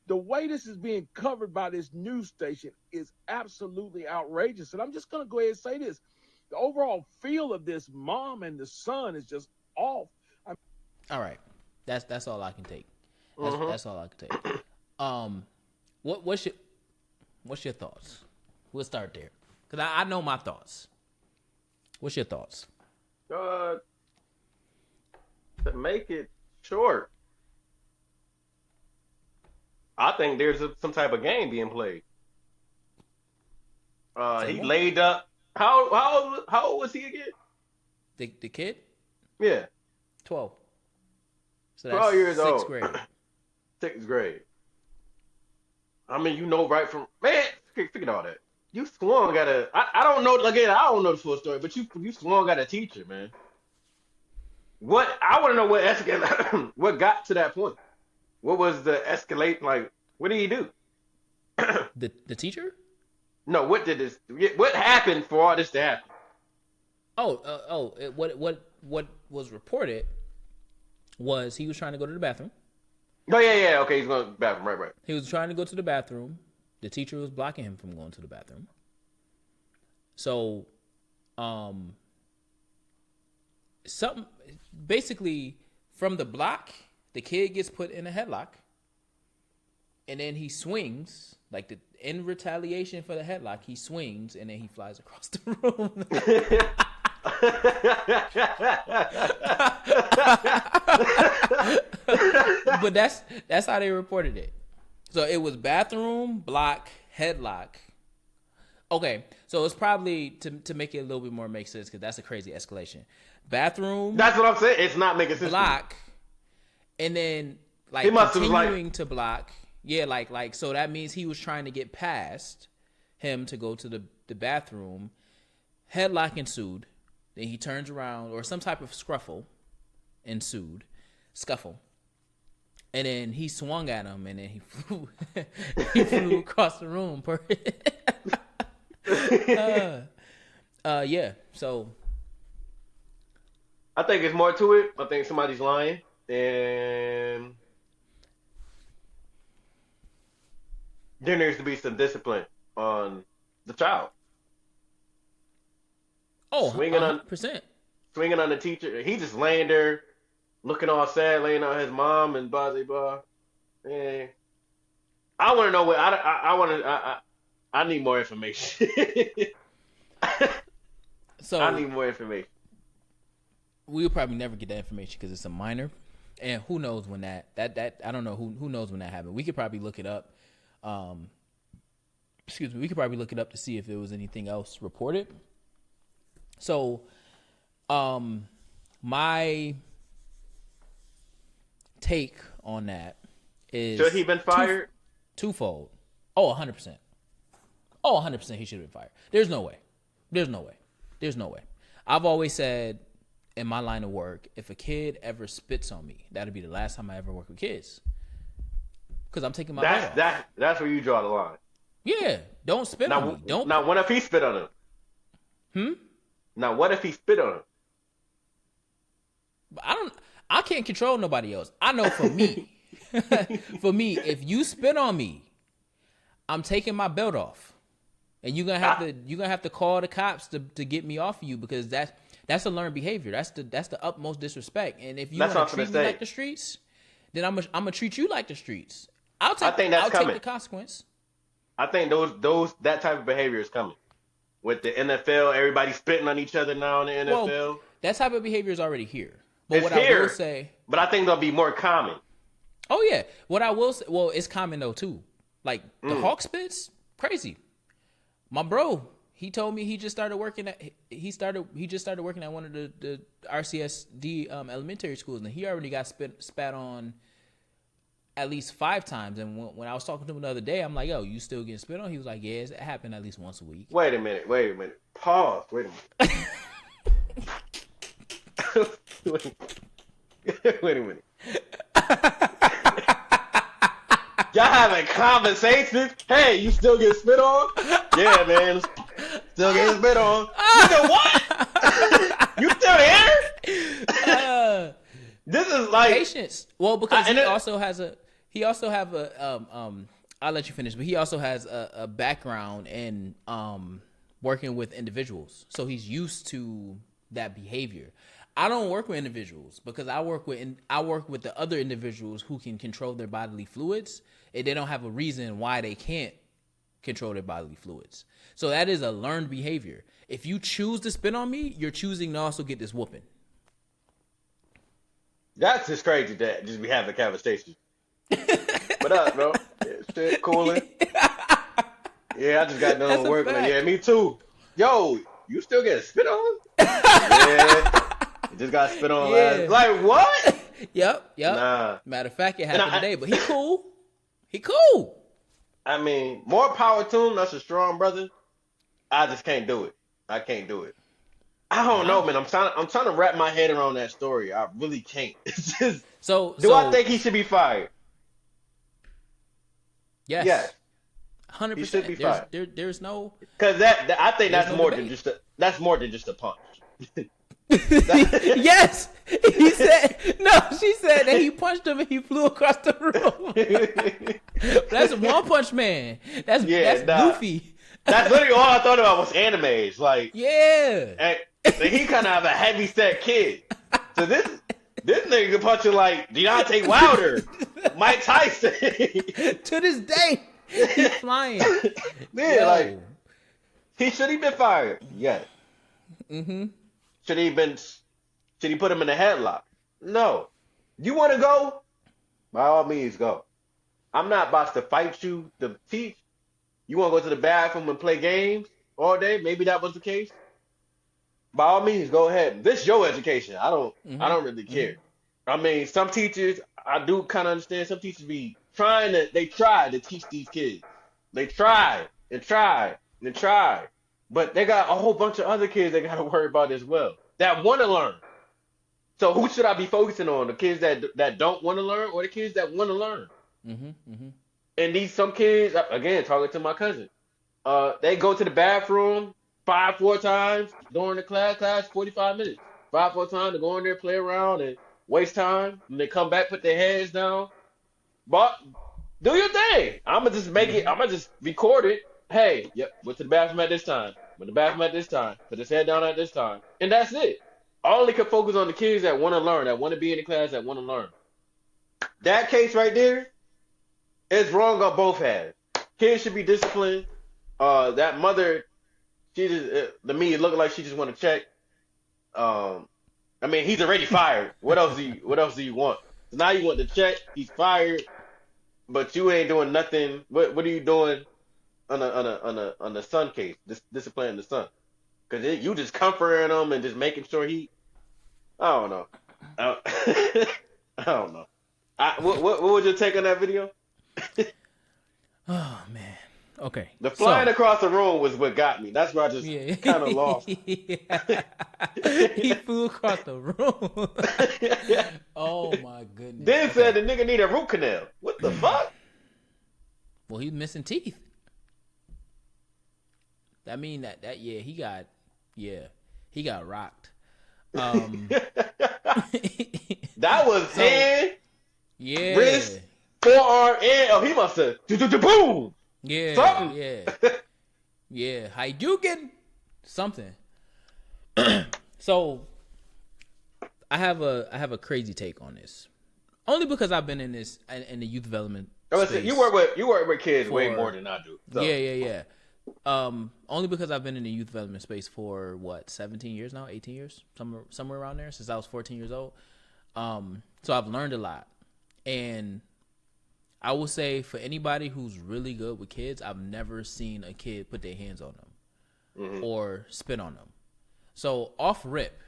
the way this is being covered by this news station is absolutely outrageous. And I'm just going to go ahead and say this. The overall feel of this mom and the son is just off. All right. That's all I can take. That's all I can take. What's your thoughts? We'll start there. Because I know my thoughts. What's your thoughts? To make it short, I think there's some type of game being played. Say He more. laid up. How old was he again? The kid, Yeah, 12. So that's 12 years sixth old. grade. Sixth grade. I mean, you know, right from man. Forget all that. You swung at a. I don't know. Again, I don't know the full story, but you swung at a teacher, man. What I want to know what what got to that point. What was the escalate like? What did he do? The teacher? No, what did this? What happened for all this to happen? What was reported was he was trying to go to the bathroom. Oh yeah. Okay, he's going to the bathroom. Right. He was trying to go to the bathroom. The teacher was blocking him from going to the bathroom. So, something basically from the block, the kid gets put in a headlock, and then he swings in retaliation for the headlock. He swings and then he flies across the room. But that's how they reported it. So it was bathroom, block, headlock. Okay, so it's probably to make it a little bit more make sense because that's a crazy escalation. Bathroom. That's what I'm saying. It's not making sense. Block, and then He must have, continuing to block. Yeah, so that means he was trying to get past him to go to the bathroom. Headlock ensued. Then he turns around, or some type of scuffle scuffle. And then he swung at him, and then he flew across the room. Yeah. So I think it's more to it. I think somebody's lying, and there needs to be some discipline on the child. Oh, swinging 100%. Swinging on the teacher. He just laying there, looking all sad, laying on his mom and blah blah blah. And I want to know what I need more information. So I need more information. We'll probably never get that information because it's a minor, and who knows when that I don't know who knows when that happened. We could probably look it up. Excuse me. We could probably look it up to see if there was anything else reported. So, my take on that is should he been fired? Twofold. Oh, 100%. Oh, 100% he should have been fired. There's no way. I've always said in my line of work, if a kid ever spits on me, that'll be the last time I ever work with kids. Because I'm taking my butt off. That's where you draw the line. Yeah, don't spit on me. Don't. Now, what if he spit on him? Now, what if he spit on him? I can't control nobody else. I know for me, if you spit on me, I'm taking my belt off, and you're gonna have to call the cops to get me off of you because that's a learned behavior. That's the utmost disrespect. And if you want to treat me like the streets, then I'm gonna treat you like the streets. I'll take the consequence. I think that type of behavior is coming. With the NFL, everybody spitting on each other now in the NFL. Well, that type of behavior is already here. But it's what here, I will say, but I think they'll be more common. Oh yeah, what I will say, well, it's common though too. Like the Hawk spits, crazy. My bro, he told me he just started working at one of the RCSD elementary schools, and he already got spat on at least 5 times. And when I was talking to him the other day, I'm like, "Yo, you still getting spit on?" He was like, "Yeah, it happened at least once a week." Wait a minute. Pause. Wait a minute. Wait a minute. Y'all having conversations? Hey, you still get spit on? Yeah, man. Still getting spit on. You know what? You still here? This is like patience. Well, because he also have a I'll let you finish, but he also has a background in working with individuals, so he's used to that behavior. I don't work with individuals because I work with the other individuals who can control their bodily fluids, and they don't have a reason why they can't control their bodily fluids. So that is a learned behavior. If you choose to spit on me, you're choosing to also get this whooping. That's just crazy that just be having a conversation. What up, bro? Yeah, shit, cooling. Yeah, I just got done work. Like, yeah, me too. Yo, you still get spit on? Yeah, you just got spit on last. Like what? Yep. Nah. Matter of fact, it happened today, but he cool. He cool. I mean, more power to him. That's a strong brother. I just can't do it. I can't do it. I don't know, man. I'm trying to wrap my head around that story. I really can't. It's just. Do I think he should be fired? Yes. 100%. He should be fired. There's no. Because I think that's more than just a punch. Yes, he said. No, she said that he punched him and he flew across the room. That's One Punch Man. That's goofy. That's literally all I thought about was animes. Like, yeah. And he kind of have a heavy set kid. So this nigga can punch you like Deontay Wilder, Mike Tyson. To this day, he's flying. Yeah, like should he been fired? Yes. Mm-hmm. Should he put him in a headlock? No. You want to go? By all means, go. I'm not about to fight you to teach. You want to go to the bathroom and play games all day? Maybe that was the case. By all means, go ahead. This is your education. I don't really care. I mean, some teachers, I do kind of understand. Some teachers they try to teach these kids. They try and try and try. But they got a whole bunch of other kids they got to worry about as well that want to learn. So who should I be focusing on? The kids that don't want to learn or the kids that want to learn? And some kids, again, talking to my cousin, they go to the bathroom 4 times during the class 45 minutes. 4 times to go in there, play around, and waste time. And they come back, put their heads down. But do your thing. I'm going to just make it, I'm going to just record it. Hey, went to the bathroom at this time. Went to the bathroom at this time. Put his head down at this time. And that's it. All they can focus on the kids that want to learn, that want to be in the class, that want to learn. That case right there is wrong on both halves. Kids should be disciplined. That mother, she just, to me, it looked like she just want to check. I mean, he's already fired. What else do you want? So now you want to check. He's fired, but you ain't doing nothing. What are you doing on the son case? Disciplining the son, because you just comforting him and just making sure he. I don't know. I don't know. What was your take on that video? Oh man. Okay. The flying across the room was what got me. That's where I just kind of lost. He flew across the room. Oh my goodness. Then said the nigga need a root canal. What the fuck? Well, he's missing teeth. That mean that he got rocked. That was hand, yeah, wrist, forearm, and he must have boom. Yeah, something. Yeah. Hadouken, something. So, I have a crazy take on this, only because I've been in the youth development. Space you work with kids way more than I do. So. Yeah. Only because I've been in the youth development space for 17 years now, 18 years, somewhere around there, since I was 14 years old. So I've learned a lot, and I will say for anybody who's really good with kids, I've never seen a kid put their hands on them or spit on them. So off rip,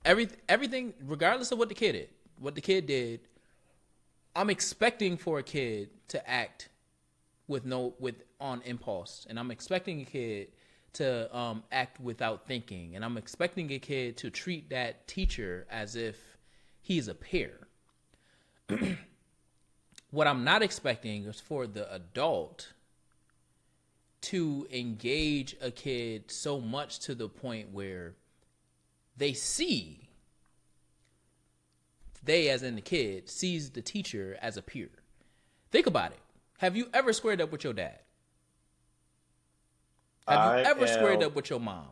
everything, regardless of what the kid did, I'm expecting for a kid to act on impulse, and I'm expecting a kid to act without thinking, and I'm expecting a kid to treat that teacher as if he's a peer. What I'm not expecting is for the adult to engage a kid so much to the point where they, as in the kid, sees the teacher as a peer. Think about it. Have you ever squared up with your dad? Have you ever squared up with your mom?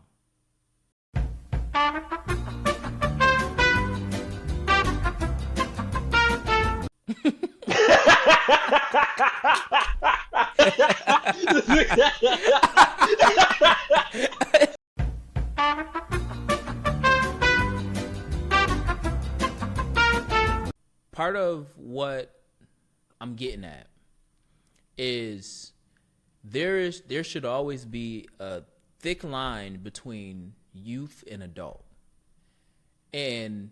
Part of what I'm getting at is there should always be a thick line between youth and adult. And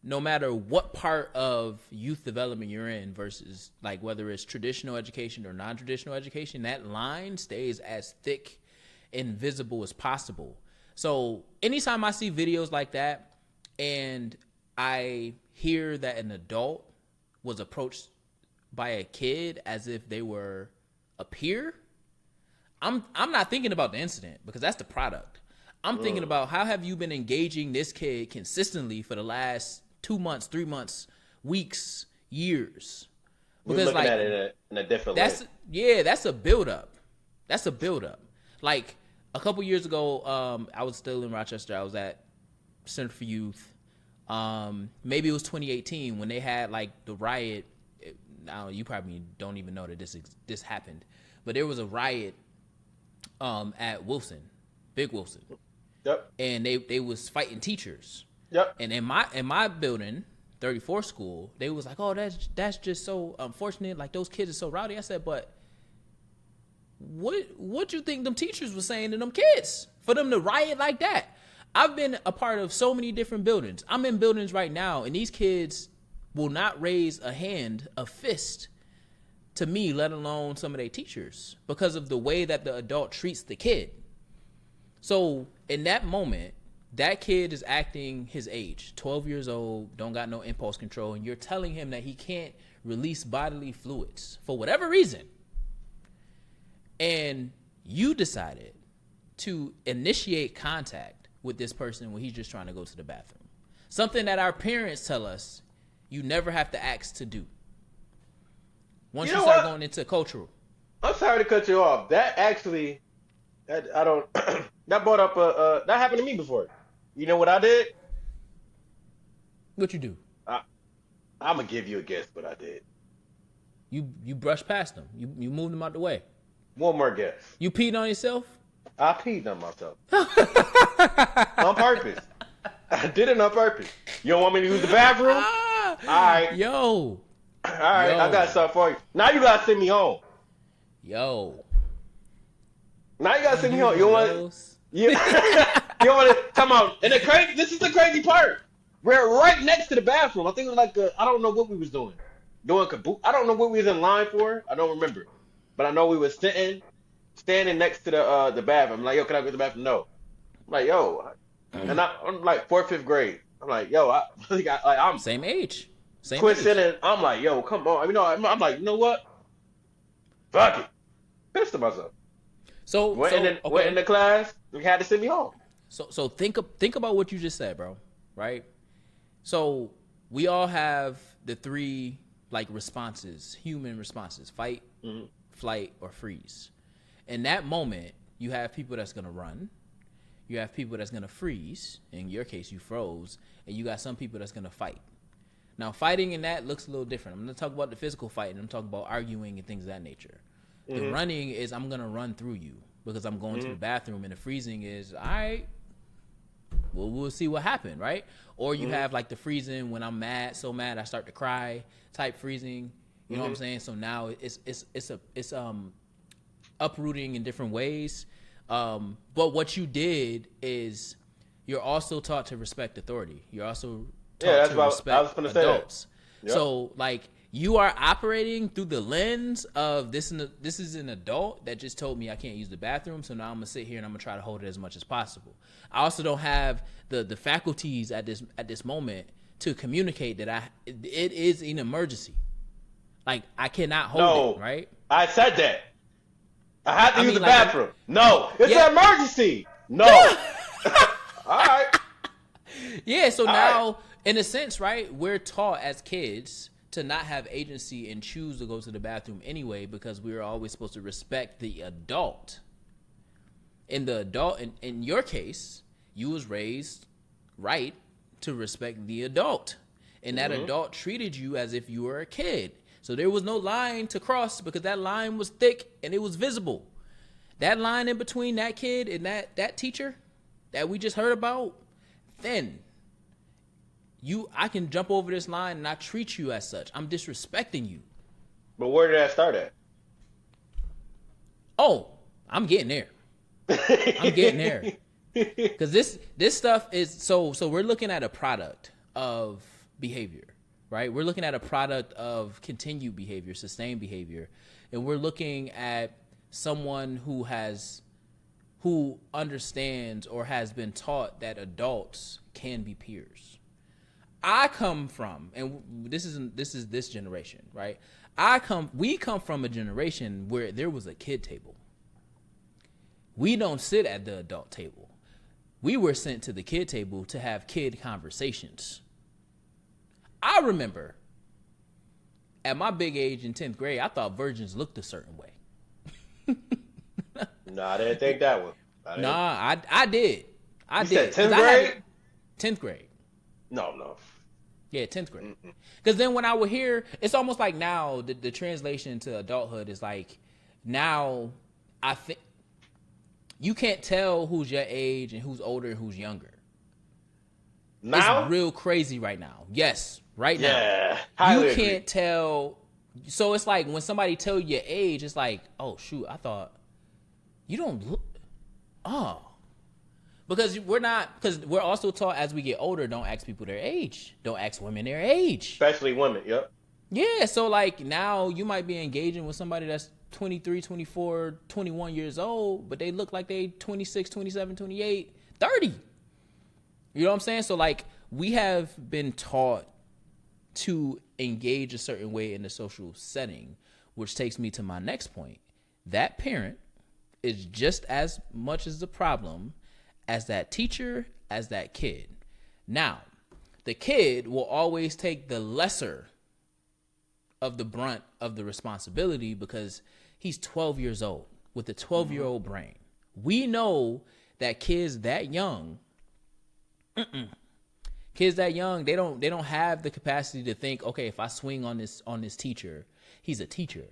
no matter what part of youth development you're in versus like whether it's traditional education or non-traditional education, that line stays as thick and visible as possible. So anytime I see videos like that and I hear that an adult was approached by a kid as if they were a peer, I'm not thinking about the incident because that's the product. I'm thinking about how have you been engaging this kid consistently for the last 2 months, 3 months, weeks, years. Because looking at it in a different way. That's a buildup. That's a buildup. Like a couple years ago, I was still in Rochester. I was at Center for Youth. Maybe it was 2018 when they had like the riot. Now you probably don't even know that this happened, but there was a riot at Wilson, Big Wilson. Yep. And they was fighting teachers. Yep. And in my building, 34 school, they was like, oh, that's just so unfortunate. Like those kids are so rowdy. I said, but what you think them teachers were saying to them kids for them to riot like that? I've been a part of so many different buildings. I'm in buildings right now, and these kids will not raise a hand, a fist to me, let alone some of their teachers, because of the way that the adult treats the kid. So in that moment, that kid is acting his age, 12 years old, don't got no impulse control, and you're telling him that he can't release bodily fluids for whatever reason. And you decided to initiate contact with this person when he's just trying to go to the bathroom. Something that our parents tell us you never have to ask to do. Once you start going into cultural. I'm sorry to cut you off. That actually, that brought up that happened to me before. You know what I did? What you do? I'm gonna give you a guess what I did. You brushed past them. You moved them out the way. One more guess. You peed on yourself? I peed on myself. On purpose. I did it on purpose. You don't want me to use the bathroom? All right. Yo. All right, I got something for you. Now you gotta send me home. Yo. Now you gotta send me home. You want? Yeah. You want to come on? And this is the crazy part. We're right next to the bathroom. I think it was like I don't know what we was doing. Doing kaboot. I don't know what we was in line for. I don't remember. But I know we was standing next to the bathroom. I'm like, yo, can I go to the bathroom? No. I'm like, yo, and I'm like 4th, 5th grade. I'm like, yo, I'm same age. And I'm like, yo, come on. You know, I'm like, you know what? Fuck it. Pissed at myself. So went in the class. We had to send me home. So think about what you just said, bro. Right? So we all have the 3 like responses, human responses: fight, flight, or freeze. In that moment, you have people that's gonna run. You have people that's gonna freeze. In your case, you froze, and you got some people that's gonna fight. Now, fighting in that looks a little different. I'm gonna talk about the physical fighting. I'm talking about arguing and things of that nature. The running is I'm gonna run through you because I'm going to the bathroom, and the freezing is all right. Well, we'll see what happened, right? Or you have like the freezing when I'm mad, so mad I start to cry type freezing. You know what I'm saying? So now it's uprooting in different ways. But what you did is you're also taught to respect authority. You're also taught to respect adults. Yep. So like you are operating through the lens of this is an adult that just told me I can't use the bathroom, so now I'm gonna sit here and I'm gonna try to hold it as much as possible. I also don't have the faculties at this moment to communicate that it is an emergency. Like I cannot hold it, right? I said that. I had to use the bathroom. No, it's an emergency. No. All right. Yeah, so now, in a sense, right, we're taught as kids to not have agency and choose to go to the bathroom anyway because we're always supposed to respect the adult. In your case, you was raised right to respect the adult. And that adult treated you as if you were a kid. So there was no line to cross because that line was thick and it was visible. That line in between that kid and that teacher that we just heard about, then I can jump over this line and not treat you as such. I'm disrespecting you. But where did that start at? Oh, I'm getting there. I'm getting there. Because this stuff is so we're looking at a product of behavior, right? We're looking at a product of continued behavior, sustained behavior, and we're looking at someone who understands or has been taught that adults can be peers. I come from, and this is this generation, right? We come from a generation where there was a kid table. We don't sit at the adult table. We were sent to the kid table to have kid conversations. I remember at my big age in 10th grade, I thought virgins looked a certain way. No, I didn't think that one. I did. I did. Said 10th grade? 10th grade. No. Yeah, 10th grade. Because then when I would hear, it's almost like now the translation to adulthood is like, now I think you can't tell who's your age and who's older and who's younger. Now? It's real crazy right now. Yes, right now. Yeah. You can't tell. So it's like when somebody tell you your age, it's like, oh, shoot, I thought you don't look. Oh. Because we're also taught as we get older, don't ask people their age. Don't ask women their age. Especially women, yep. Yeah, so like now you might be engaging with somebody that's 23, 24, 21 years old, but they look like they 26, 27, 28, 30. You know what I'm saying? So like we have been taught to engage a certain way in the social setting, which takes me to my next point. That parent is just as much as the problem as that teacher, as that kid. Now, the kid will always take the lesser of the brunt of the responsibility because he's 12 years old with a 12-year-old brain. We know that kids that young, they don't have the capacity to think, okay, if I swing on this teacher, he's a teacher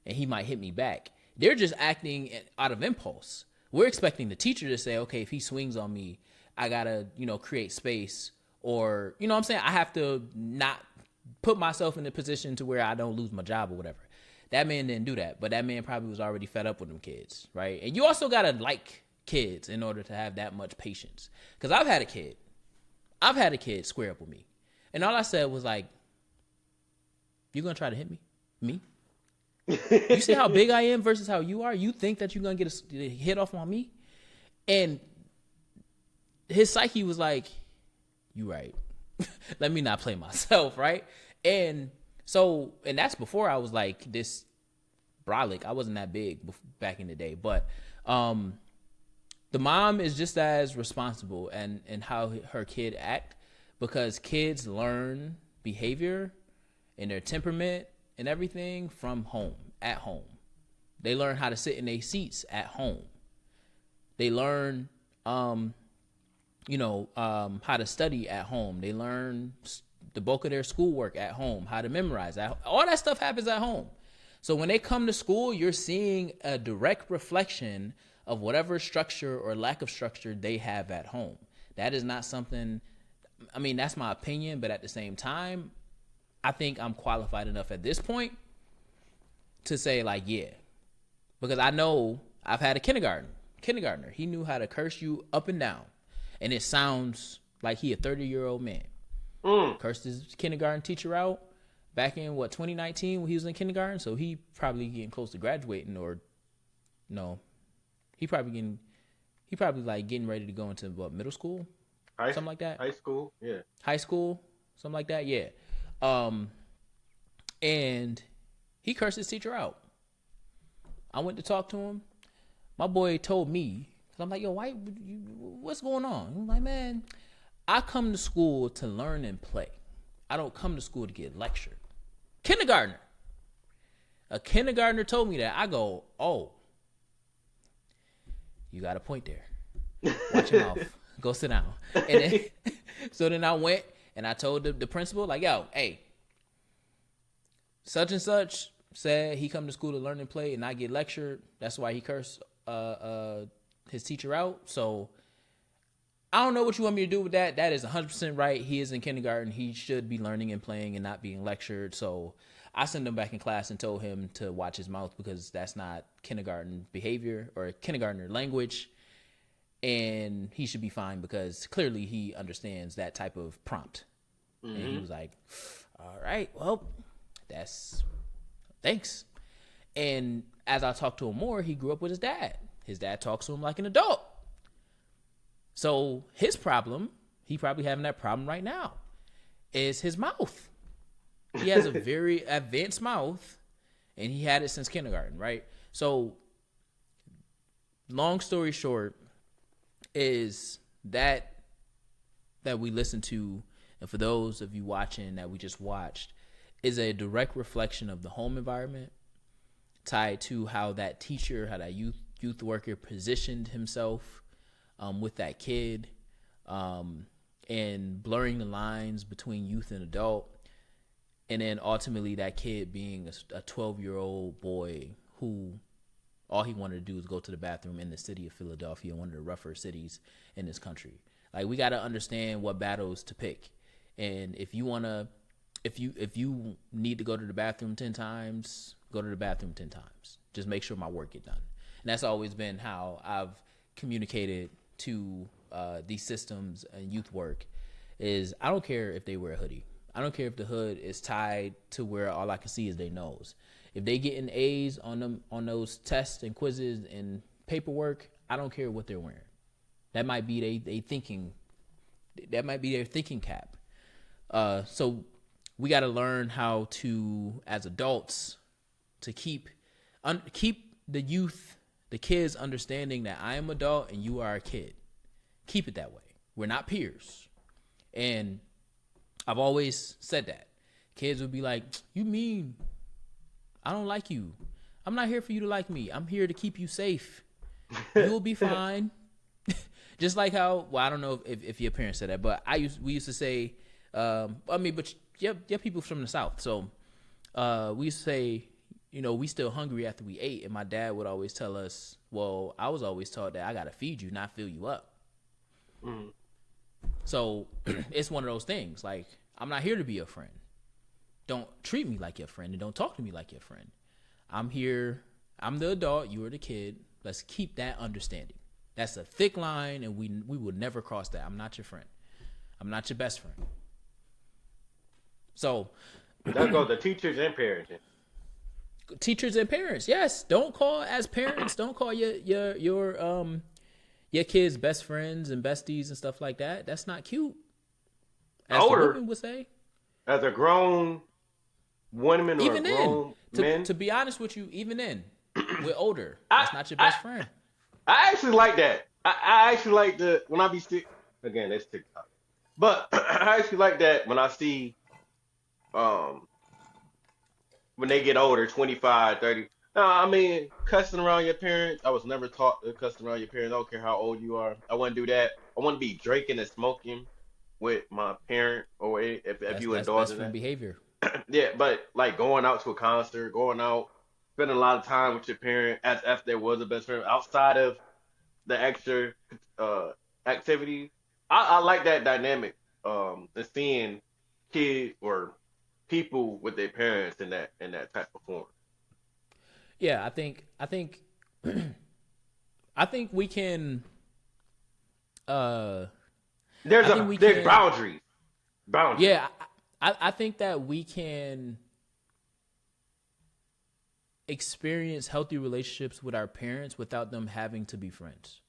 and he might hit me back. They're just acting out of impulse. We're expecting the teacher to say, okay, if he swings on me, I gotta, create space, or, you know what I'm saying? I have to not put myself in a position to where I don't lose my job or whatever. That man didn't do that, but that man probably was already fed up with them kids, right? And you also gotta like kids in order to have that much patience. Because I've had a kid square up with me. And all I said was like, you gonna try to hit me? Me? You see how big I am versus how you are? You think that you're going to get a hit off on me? And his psyche was like, you right. Let me not play myself, right? And that's before I was like this brolic. I wasn't that big back in the day. But the mom is just as responsible and how her kid act, because kids learn behavior and their temperament and everything from home, at home. They learn how to sit in their seats at home. They learn, how to study at home. They learn the bulk of their schoolwork at home, how to memorize. All that stuff happens at home. So when they come to school, you're seeing a direct reflection of whatever structure or lack of structure they have at home. That is not something, that's my opinion, but at the same time, I think I'm qualified enough at this point to say like, yeah, because I know I've had a kindergartner. He knew how to curse you up and down. And it sounds like he a 30-year-old man. Cursed his kindergarten teacher out back in 2019 when he was in kindergarten. So he probably getting close to graduating, or no, he probably like getting ready to go into middle school, something like that. High school, yeah. High school, something like that, yeah. And he cursed his teacher out. I went to talk to him. My boy told me, cause I'm like, yo, what's going on? I'm like, man, I come to school to learn and play. I don't come to school to get lectured. Kindergartner. A kindergartner told me that. I go, oh, you got a point there. Watch your mouth. Go sit down. And then, so then I went and I told the principal, like, yo, hey, such and such said he come to school to learn and play and not get lectured. That's why he cursed his teacher out. So I don't know what you want me to do with that. That is 100% right. He is in kindergarten. He should be learning and playing and not being lectured. So I sent him back in class and told him to watch his mouth because that's not kindergarten behavior or kindergartner language. And he should be fine because clearly he understands that type of prompt. Mm-hmm. And he was like, all right, well, thanks. And as I talked to him more, he grew up with his dad. His dad talks to him like an adult. So his problem, he probably having that problem right now, is his mouth. He has a very advanced mouth, and he had it since kindergarten, right? So long story short is that we listen to, and for those of you watching that we just watched, is a direct reflection of the home environment tied to how that teacher, how that youth worker positioned himself with that kid, and blurring the lines between youth and adult. And then ultimately that kid being a 12-year-old boy who all he wanted to do was go to the bathroom in the city of Philadelphia, one of the rougher cities in this country. Like, we got to understand what battles to pick. And if you need to go to the bathroom 10 times, go to the bathroom 10 times. Just make sure my work get done. And that's always been how I've communicated to these systems and youth work is I don't care if they wear a hoodie. I don't care if the hood is tied to where all I can see is their nose. If they getting A's on those tests and quizzes and paperwork, I don't care what they're wearing. That might be they thinking. That might be their thinking cap. So we got to learn how to, as adults, to keep the youth, the kids, understanding that I am adult and you are a kid. Keep it that way. We're not peers. And I've always said that. Kids would be like, you mean I don't like you. I'm not here for you to like me. I'm here to keep you safe. You'll be fine. Just like how, well, I don't know if your parents said that, but we used to say, but yeah, people from the South. So we used to say, we still hungry after we ate. And my dad would always tell us, well, I was always taught that I got to feed you, not fill you up. Mm. So it's one of those things. Like, I'm not here to be your friend. Don't treat me like your friend and don't talk to me like your friend. I'm here. I'm the adult. You are the kid. Let's keep that understanding. That's a thick line, and we will never cross that. I'm not your friend. I'm not your best friend. So that goes to teachers and parents. Teachers and parents, yes. Don't call as parents. Don't call your kids best friends and besties and stuff like that. That's not cute. As the women would say. As a grown woman or even a grown men. To be honest with you, even then, we're older. That's not your best friend. I actually like that. I actually like when I be sick. Again, that's TikTok. But I actually like that when I see when they get older, 25, 30. No, I mean, cussing around your parents. I was never taught to cuss around your parents. I don't care how old you are. I wouldn't do that. I wouldn't be drinking and smoking with my parent or if you indulge in that behavior. Yeah, but like going out to a concert, going out, spending a lot of time with your parent as if there was a best friend outside of the extra activities. I like that dynamic. And seeing kids or people with their parents in that type of form. Yeah, I think we can. There's boundaries. Yeah, I think that we can experience healthy relationships with our parents without them having to be friends.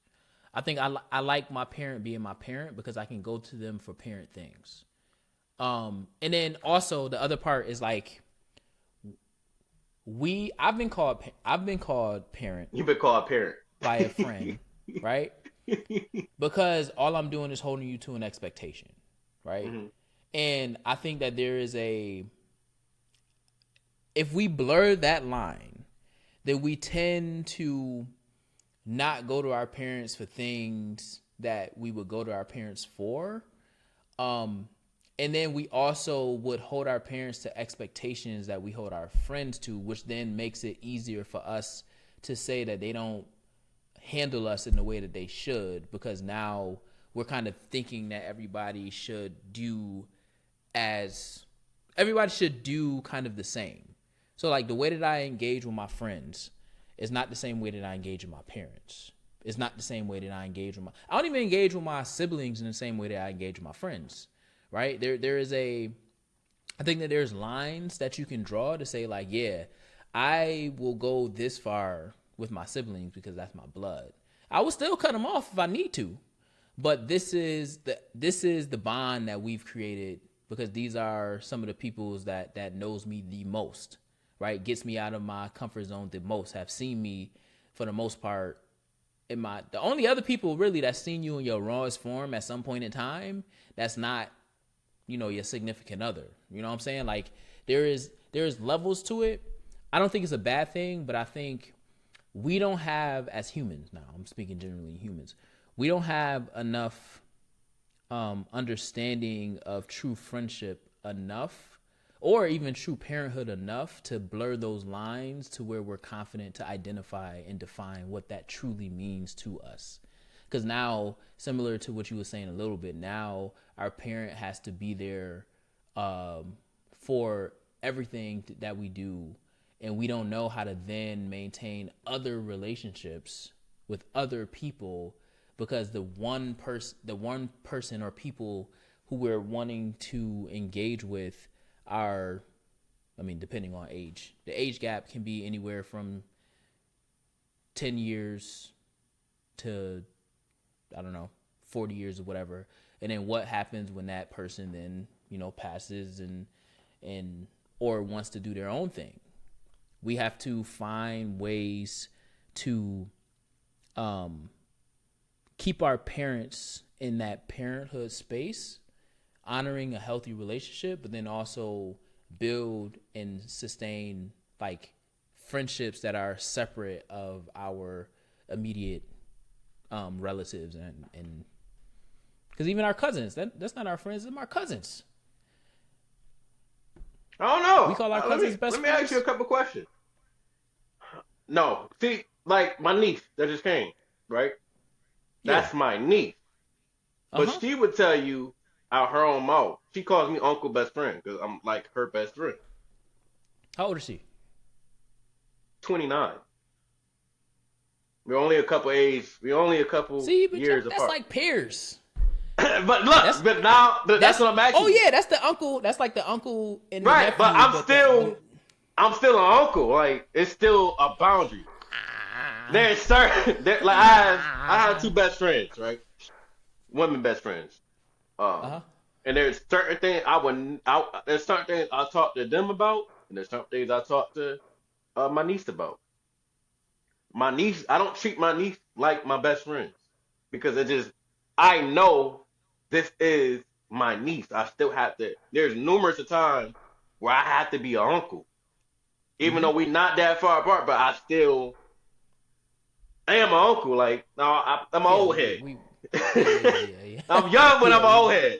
I think I like my parent being my parent because I can go to them for parent things. And then also the other part is like I've been called parent. You've been called parent by a friend, right? Because all I'm doing is holding you to an expectation, right? Mm-hmm. And I think that there is if we blur that line, then we tend to not go to our parents for things that we would go to our parents for. And then we also would hold our parents to expectations that we hold our friends to, which then makes it easier for us to say that they don't handle us in the way that they should, because now we're kind of thinking that everybody should do kind of the same. So like the way that I engage with my friends is not the same way that I engage with my parents. It's not the same way that I engage with I don't even engage with my siblings in the same way that I engage with my friends. Right? I think that there's lines that you can draw to say like, yeah, I will go this far with my siblings because that's my blood. I will still cut them off if I need to, but this is the bond that we've created because these are some of the peoples that knows me the most, right? Gets me out of my comfort zone the most, have seen me for the most part the only other people really that's seen you in your rawest form at some point in time, that's not, your significant other. You know what I'm saying? Like there's levels to it. I don't think it's a bad thing, but I think we don't have, as humans now, I'm speaking generally humans, we don't have enough understanding of true friendship enough, or even true parenthood enough to blur those lines to where we're confident to identify and define what that truly means to us. Because now, similar to what you were saying a little bit, now our parent has to be there for everything that we do. And we don't know how to then maintain other relationships with other people because the one person or people who we're wanting to engage with are, depending on age, the age gap can be anywhere from 10 years to, 40 years or whatever. And then what happens when that person then, passes and or wants to do their own thing? We have to find ways to keep our parents in that parenthood space, honoring a healthy relationship, but then also build and sustain like friendships that are separate of our immediate relatives and because even our cousins, that's not our friends, they're my cousins. I don't know. We call our cousins best friends. Let me friends. ask you a couple questions. No, see, like my niece that just came, right? That's my niece. But she would tell you out her own mouth. She calls me uncle best friend because I'm like her best friend. How old is she? 29. We're only a couple years that's apart. like peers. But look, that's what I'm asking. Oh yeah, that's the uncle. That's like the uncle and the right. nephew, But I'm still an uncle. Like it's still a boundary. There's certain like I have two best friends, right? Women best friends. And there's certain things there's certain things I talk to them about, and there's certain things I talk to my niece about. My niece, I don't treat my niece like my best friends because I know this is my niece. I still have to. There's numerous times where I have to be an uncle, even though we're not that far apart. But I am an uncle. Like no, I'm an old head. I'm young, but I'm an old head.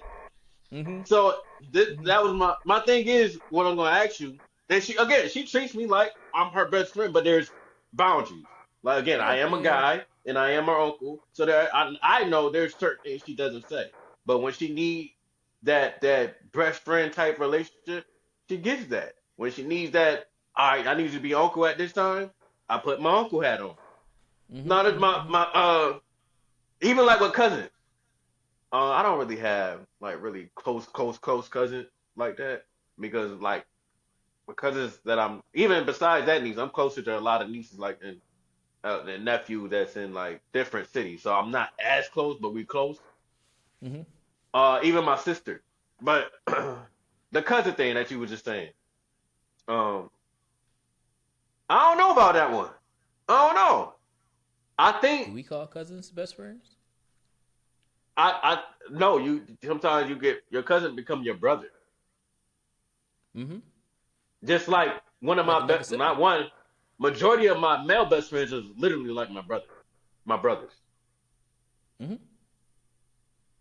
So that was my thing. Is what I'm gonna ask you. Then she treats me like I'm her best friend, but there's boundaries. Like again, I am a guy and I am her uncle, so I know there's certain things she doesn't say. But when she needs that best friend type relationship, she gets that. When she needs that, all right, I need you to be uncle at this time. I put my uncle hat on. Not as my even like with cousins. I don't really have like really close cousins like that because like with cousins that I'm even besides that niece, I'm closer to a lot of nieces like and nephew that's in like different cities. So I'm not as close, but we close. Even my sister. But the cousin thing that you were just saying, I don't know about that one. I don't know. I think do we call cousins best friends? I no. You sometimes you get your cousin become your brother. Just like one of my best, not one. Majority of my male best friends is literally like my brothers.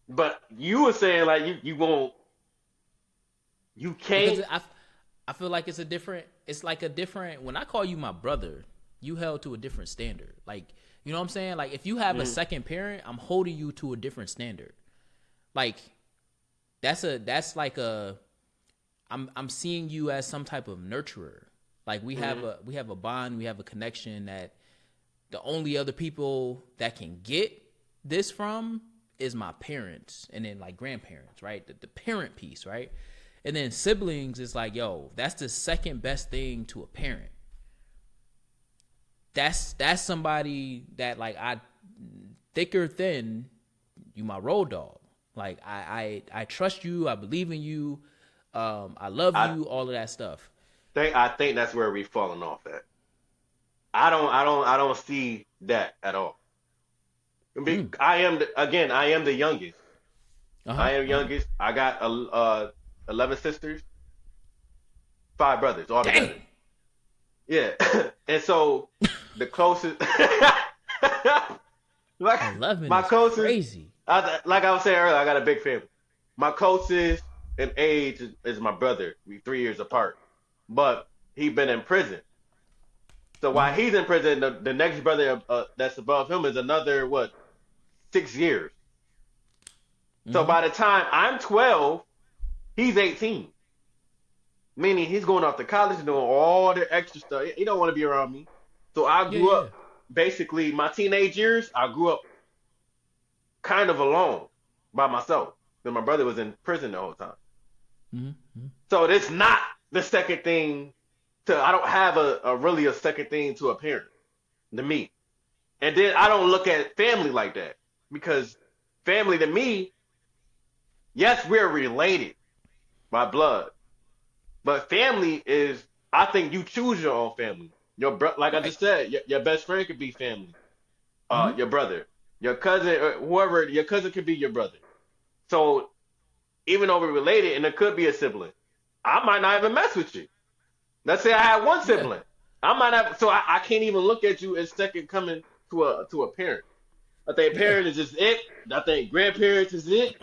But you were saying like you won't You can't. Because I feel like it's like a different, when I call you my brother, you held to a different standard. Like, you know what I'm saying? Like, if you have a second parent, I'm holding you to a different standard. Like, I'm seeing you as some type of nurturer. Like, we have a bond, we have a connection that the only other people that can get this from is my parents, and then like grandparents, right? The parent piece, right? And then siblings is like, yo, that's the second best thing to a parent. That's somebody that, like, I, thick or thin, you my road dog. Like, I trust you, I believe in you, I love you, all of that stuff. I think that's where we've fallen off at. I don't see that at all. I am the youngest. I am youngest. I got 11 sisters, 5 brothers all together. Yeah, and so the closest, like 11 my is closest, crazy. like I was saying earlier, I got a big family. My closest in age is my brother. We 3 years apart, but he been in prison. So while he's in prison, the next brother that's above him is another 6 years. So by the time I'm 12, he's 18. Meaning he's going off to college and doing all the extra stuff. He don't want to be around me. So I grew up, basically, my teenage years, I grew up kind of alone by myself. Because my brother was in prison the whole time. Mm-hmm. So it's not the second thing I don't have really a second thing to a parent, to me. And then I don't look at family like that. Because family to me, yes, we're related by blood. But family is, I think you choose your own family. Like I just said, your best friend could be family. Your brother, your cousin, or whoever, your cousin could be your brother. So even though we're related, and it could be a sibling, I might not even mess with you. Let's say I had one sibling. I might have, so I can't even look at you as second coming to a parent. I think parent is just it. I think grandparents is it.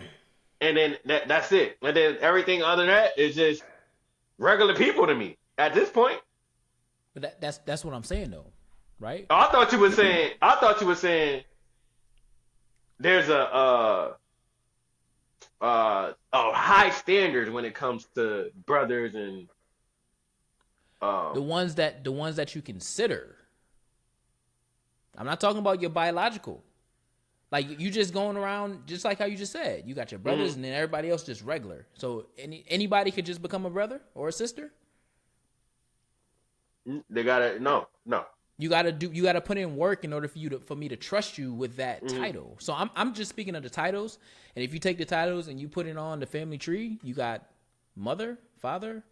And then that's it. And then everything other than that is just regular people to me at this point. But that's what I'm saying though, right? Oh, I thought you were saying there's a high standard when it comes to brothers and the ones that you consider. I'm not talking about your biological. Like, you just going around just like how you just said. You got your brothers and then everybody else just regular. So anybody could just become a brother or a sister? They gotta no. You gotta put in work in order for me to trust you with that title. So I'm just speaking of the titles. And if you take the titles and you put it on the family tree, you got mother, father,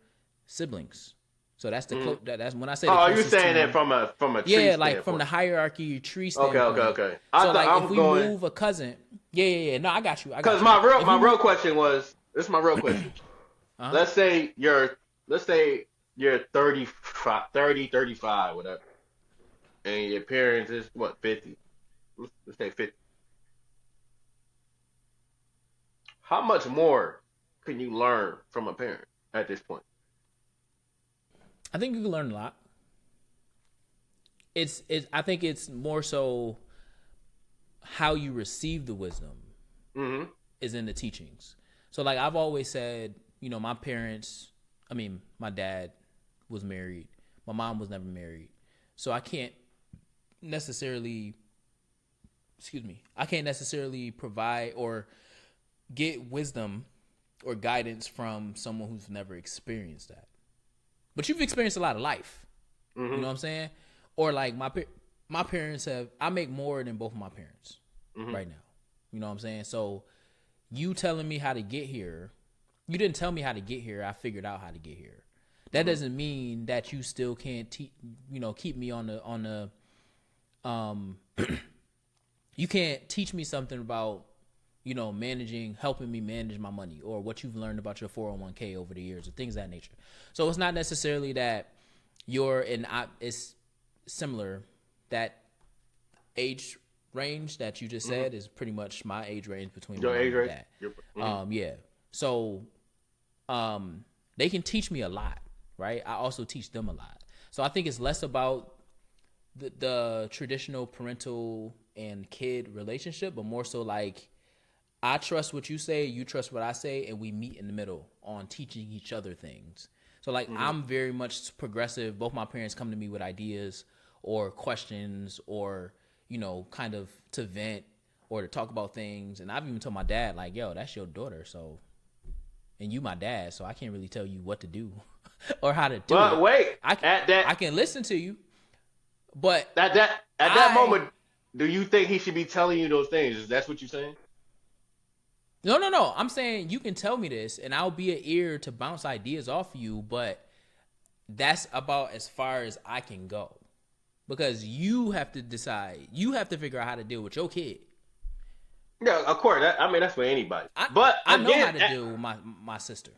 siblings. So that's that's when I say. Oh, you're saying it from a tree like from the hierarchy tree standpoint. Okay. So like if we move a cousin, No, I got you. Because my real question was, this is my real question. Let's say you're 35, whatever, and your parents is 50. Let's say 50. How much more can you learn from a parent at this point? I think you can learn a lot. I think it's more so how you receive the wisdom is in the teachings. So like I've always said, my dad was married. My mom was never married. So I can't necessarily provide or get wisdom or guidance from someone who's never experienced that. But you've experienced a lot of life. You know what I'm saying? Or like my parents I make more than both of my parents right now. You know what I'm saying? So you telling me how to get here, you didn't tell me how to get here. I figured out how to get here. That doesn't mean that you still can't keep me on the you can't teach me something about helping me manage my money, or what you've learned about your 401k over the years, or things of that nature. So it's not necessarily that it's similar. That age range that you just said is pretty much my age range between your age range. So, they can teach me a lot, right? I also teach them a lot. So I think it's less about the traditional parental and kid relationship, but more so like, I trust what you say, you trust what I say, and we meet in the middle on teaching each other things. So like, I'm very much progressive. Both my parents come to me with ideas or questions or, you know, kind of to vent or to talk about things. And I've even told my dad, like, yo, that's your daughter. So, and you my dad, so I can't really tell you what to do or how to do it. But wait, I can listen to you, but at that moment, do you think he should be telling you those things? Is that what you're saying? No. I'm saying you can tell me this, and I'll be an ear to bounce ideas off of you, but that's about as far as I can go. Because you have to decide. You have to figure out how to deal with your kid. Yeah, of course. I mean, that's for anybody. I Again, know how to deal with my sister.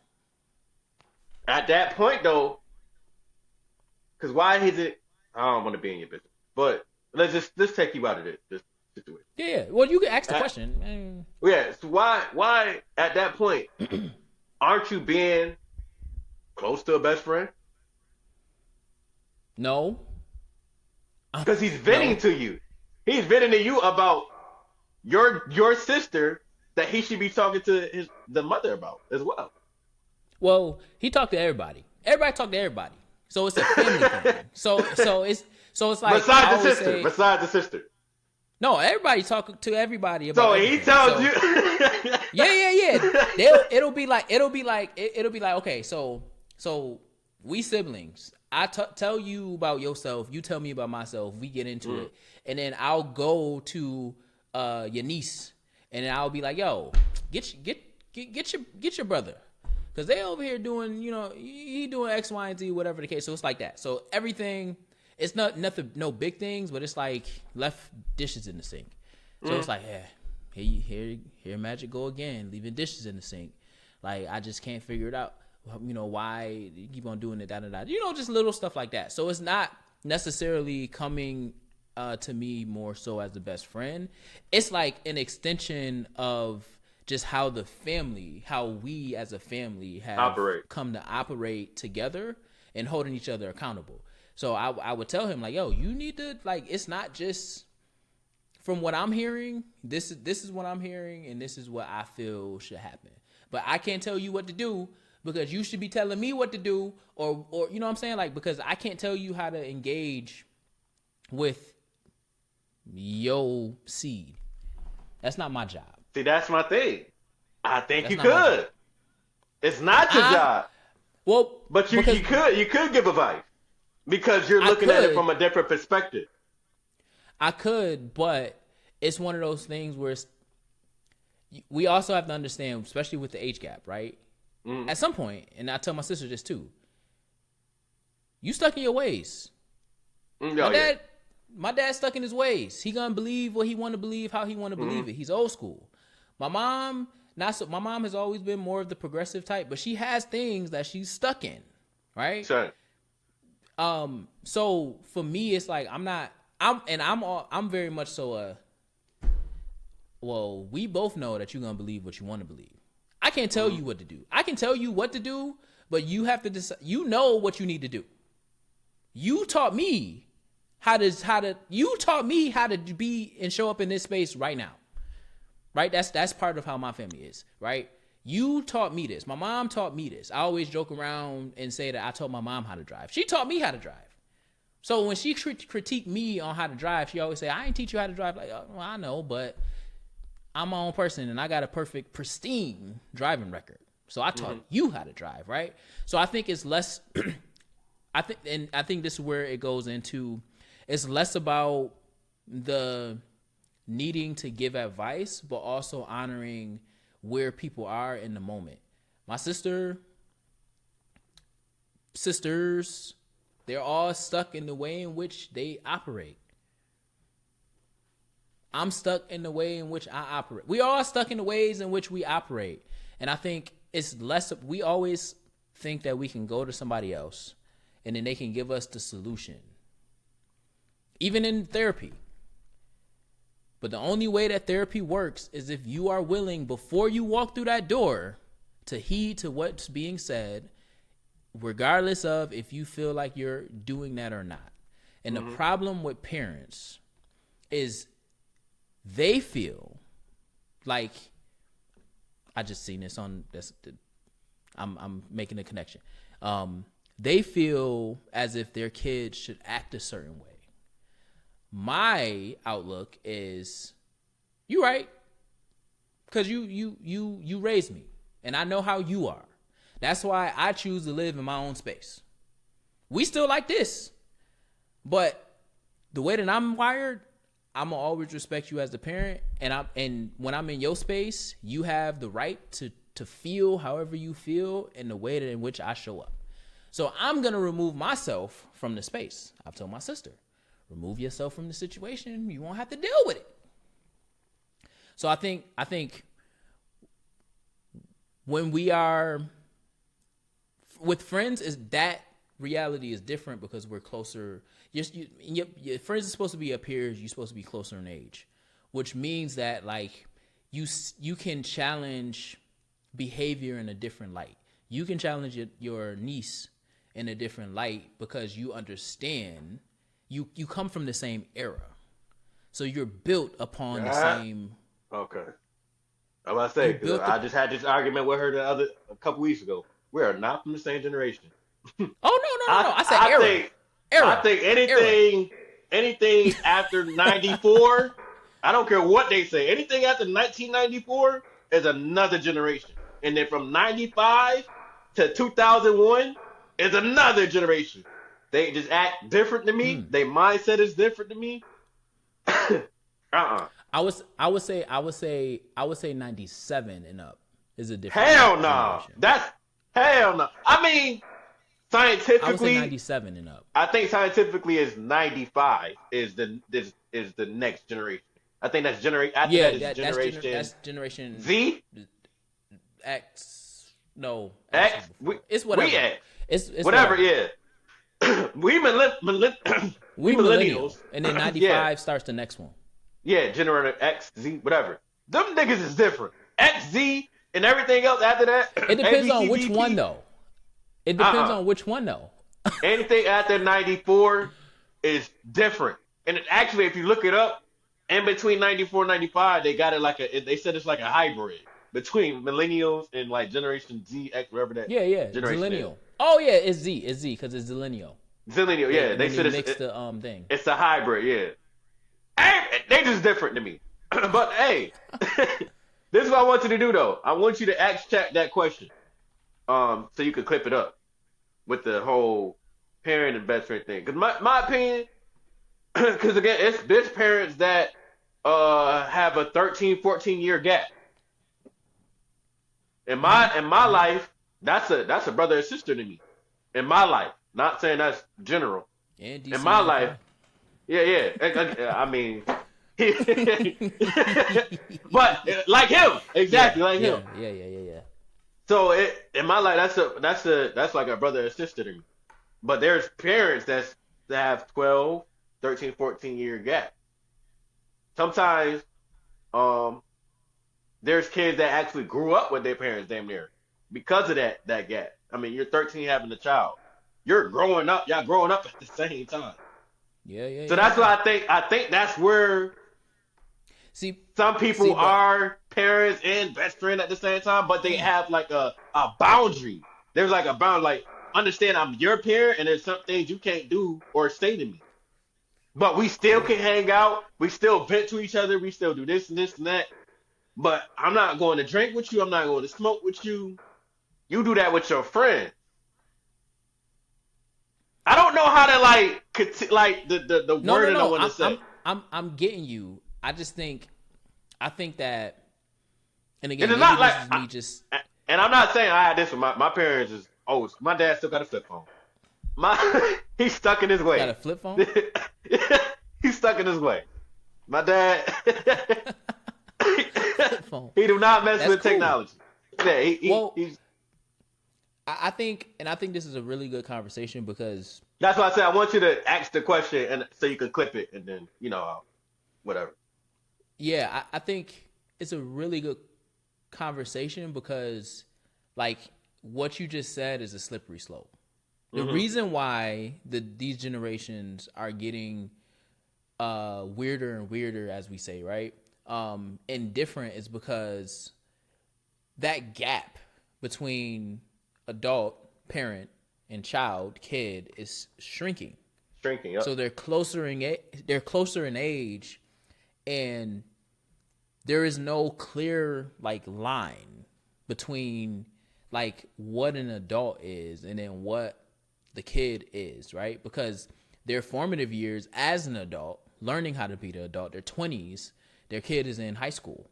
At that point, though, because why is it? I don't want to be in your business, but let's take you out of this situation. Yeah. Well, you can ask the question. Yeah. So why at that point aren't you being close to a best friend? No. Because he's venting to you. He's venting to you about your sister that he should be talking to the mother about as well. Well, he talked to everybody. Everybody talked to everybody. So it's a family thing. So it's like besides the sister. No, everybody talk to everybody about. So he tells you. Yeah. It'll be like okay. So we siblings. I tell you about yourself. You tell me about myself. We get into it, and then I'll go to your niece, and then I'll be like, yo, get your brother. Because they over here doing, you know, he doing X, Y, and Z, whatever the case. So it's like that. So everything, it's nothing, no big things, but it's like left dishes in the sink. So it's like, yeah, here Magic go again, leaving dishes in the sink. Like, I just can't figure it out. You know, why you keep on doing it, da-da-da. You know, just little stuff like that. So it's not necessarily coming to me more so as the best friend. It's like an extension of just how we as a family have come to operate together and holding each other accountable. So I would tell him, like, yo, you need to, like, it's not just from what I'm hearing, this is what I'm hearing, and this is what I feel should happen. But I can't tell you what to do because you should be telling me what to do, or you know what I'm saying? Like, because I can't tell you how to engage with your seed. That's not my job. See, that's my thing. I think you could. It's not your job. Well, but you could give advice because you're looking at it from a different perspective. I could, but it's one of those things where we also have to understand, especially with the age gap, right? At some point, and I tell my sister this too, you stuck in your ways. My dad's stuck in his ways. He gonna believe what he want to believe, how he want to believe it. He's old school. My mom, my mom has always been more of the progressive type, but she has things that she's stuck in, right? Sure. So for me, it's like I'm very much so well, we both know that you're gonna believe what you want to believe. I can't tell you what to do. I can tell you what to do, but you have to decide. You know what you need to do. You taught me how to be and show up in this space right now. Right? That's part of how my family is, right? You taught me this. My mom taught me this. I always joke around and say that I taught my mom how to drive. She taught me how to drive. So when she critique me on how to drive, she always say, I ain't teach you how to drive. Like, oh, well, I know, but I'm my own person and I got a perfect, pristine driving record. So I taught you how to drive, right? So I think it's less, I think this is where it goes into, it's less about the needing to give advice, but also honoring where people are in the moment. My sisters, they're all stuck in the way in which they operate. I'm stuck in the way in which I operate. We all stuck in the ways in which we operate. And I think it's less, we always think that we can go to somebody else and then they can give us the solution. Even in therapy. But the only way that therapy works is if you are willing, before you walk through that door, to heed to what's being said regardless of if you feel like you're doing that or not. And the problem with parents is they feel like, I just seen this on this. I'm making a connection. They feel as if their kids should act a certain way. My outlook is, you right, because you raised me, and I know how you are. That's why I choose to live in my own space. We still like this, but the way that I'm wired, I'm gonna always respect you as the parent, and when I'm in your space, you have the right to feel however you feel in the way that in which I show up. So I'm gonna remove myself from the space. I've told my sister, remove yourself from the situation. You won't have to deal with it. So I think when we are with friends, is that reality is different because we're closer. Your friends are supposed to be your peers. You're supposed to be closer in age, which means that like you can challenge behavior in a different light. You can challenge your niece in a different light because you understand. You come from the same era, so you're built upon the same. Okay. I'm about to say, 'cause I just had this argument with her a couple weeks ago. We are not from the same generation. Oh no! I said era. I think anything after 94, I don't care what they say. Anything after 1994 is another generation. And then from 95 to 2001 is another generation. They just act different to me. Their mindset is different to me. I would say 97 and up is a different. Hell no. Hell no. I mean, scientifically, I would say 97 and up. I think scientifically is 95 is the next generation. I think that's generation. That's generation Z, X. No, X. It's whatever. We X. It's whatever. whatever. Yeah. we millennials, and then 95 starts the next one. Yeah, generation X, Z, whatever. Them niggas is different. X, Z, and everything else after that. It depends on which one though. It depends on which one though. Anything after 94 is different. And actually, if you look it up, in between 94 and 95, they got it they said it's like a hybrid between millennials and like Generation Z, X, whatever that. Yeah. Zillennial. Oh yeah, it's Z because it's Zillennial. Zillennial, yeah. They said it's the thing. It's a hybrid, yeah. They just different to me. But hey, this is what I want you to do though. I want you to ask chat that question, so you can clip it up with the whole parent and best friend thing. Because my opinion, because again, there's parents that have a 13, 14 year gap. In my life, that's a brother and sister to me. In my life, not saying that's general. In my life, yeah. I mean, but like him, exactly like him. Yeah. So in my life, that's like a brother and sister to me. But there's parents that have 12, 13, 14 year gap. Sometimes, there's kids that actually grew up with their parents damn near because of that gap. I mean, you're 13 having a child. You're growing up. Y'all growing up at the same time. Yeah. So that's why I think that's where some people are parents and best friend at the same time, but they have like a boundary. There's like a boundary, like understand I'm your parent and there's some things you can't do or say to me. But we still can hang out. We still vent to each other. We still do this and this and that. But I'm not going to drink with you. I'm not going to smoke with you. You do that with your friend. I don't know how to like the word I want to say. I'm getting you. I think that, and again, it's not like and I'm not saying I had this with my parents is old. My dad still got a flip phone. He's stuck in his way. Got a flip phone? He's stuck in his way. My dad he do not mess with technology. Yeah, he's I think this is a really good conversation because that's why I said I want you to ask the question and so you can clip it and then whatever. Yeah, I think it's a really good conversation because like what you just said is a slippery slope. The reason why these generations are getting weirder and weirder, as we say, right? And different is because that gap between adult, parent, and child, kid is shrinking. Yep. So they're closer in age, and there is no clear like line between like what an adult is and then what the kid is, right? Because their formative years as an adult, learning how to be the adult, their 20s, their kid is in high school.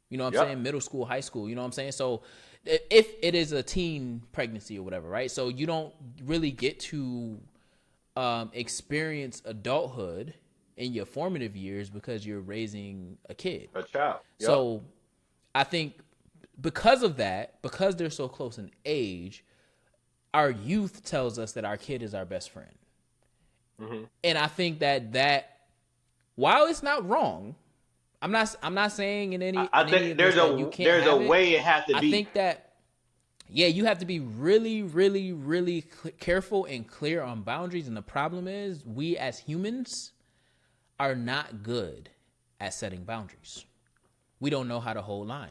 You know what I'm saying? Middle school, high school, you know what I'm saying? So if it is a teen pregnancy or whatever, right? So you don't really get to experience adulthood in your formative years because you're raising a kid. A child. Yep. So I think because of that, because they're so close in age, our youth tells us that our kid is our best friend. And I think that while it's not wrong, I'm not saying in any. I think there's a way it has to be. I think that you have to be really, really, really careful and clear on boundaries. And the problem is, we as humans are not good at setting boundaries. We don't know how to hold line.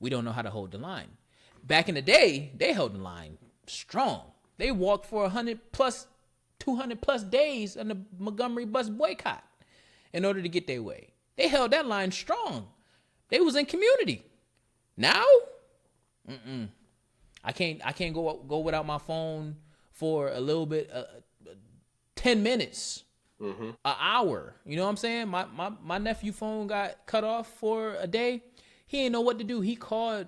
We don't know how to hold the line. Back in the day, they held the line strong. They walked for 200 plus days on the Montgomery bus boycott in order to get their way. They held that line strong. They was in community. Now, I can't go without my phone for a little bit, 10 minutes, an hour. You know what I'm saying? My nephew phone got cut off for a day. He didn't know what to do. He called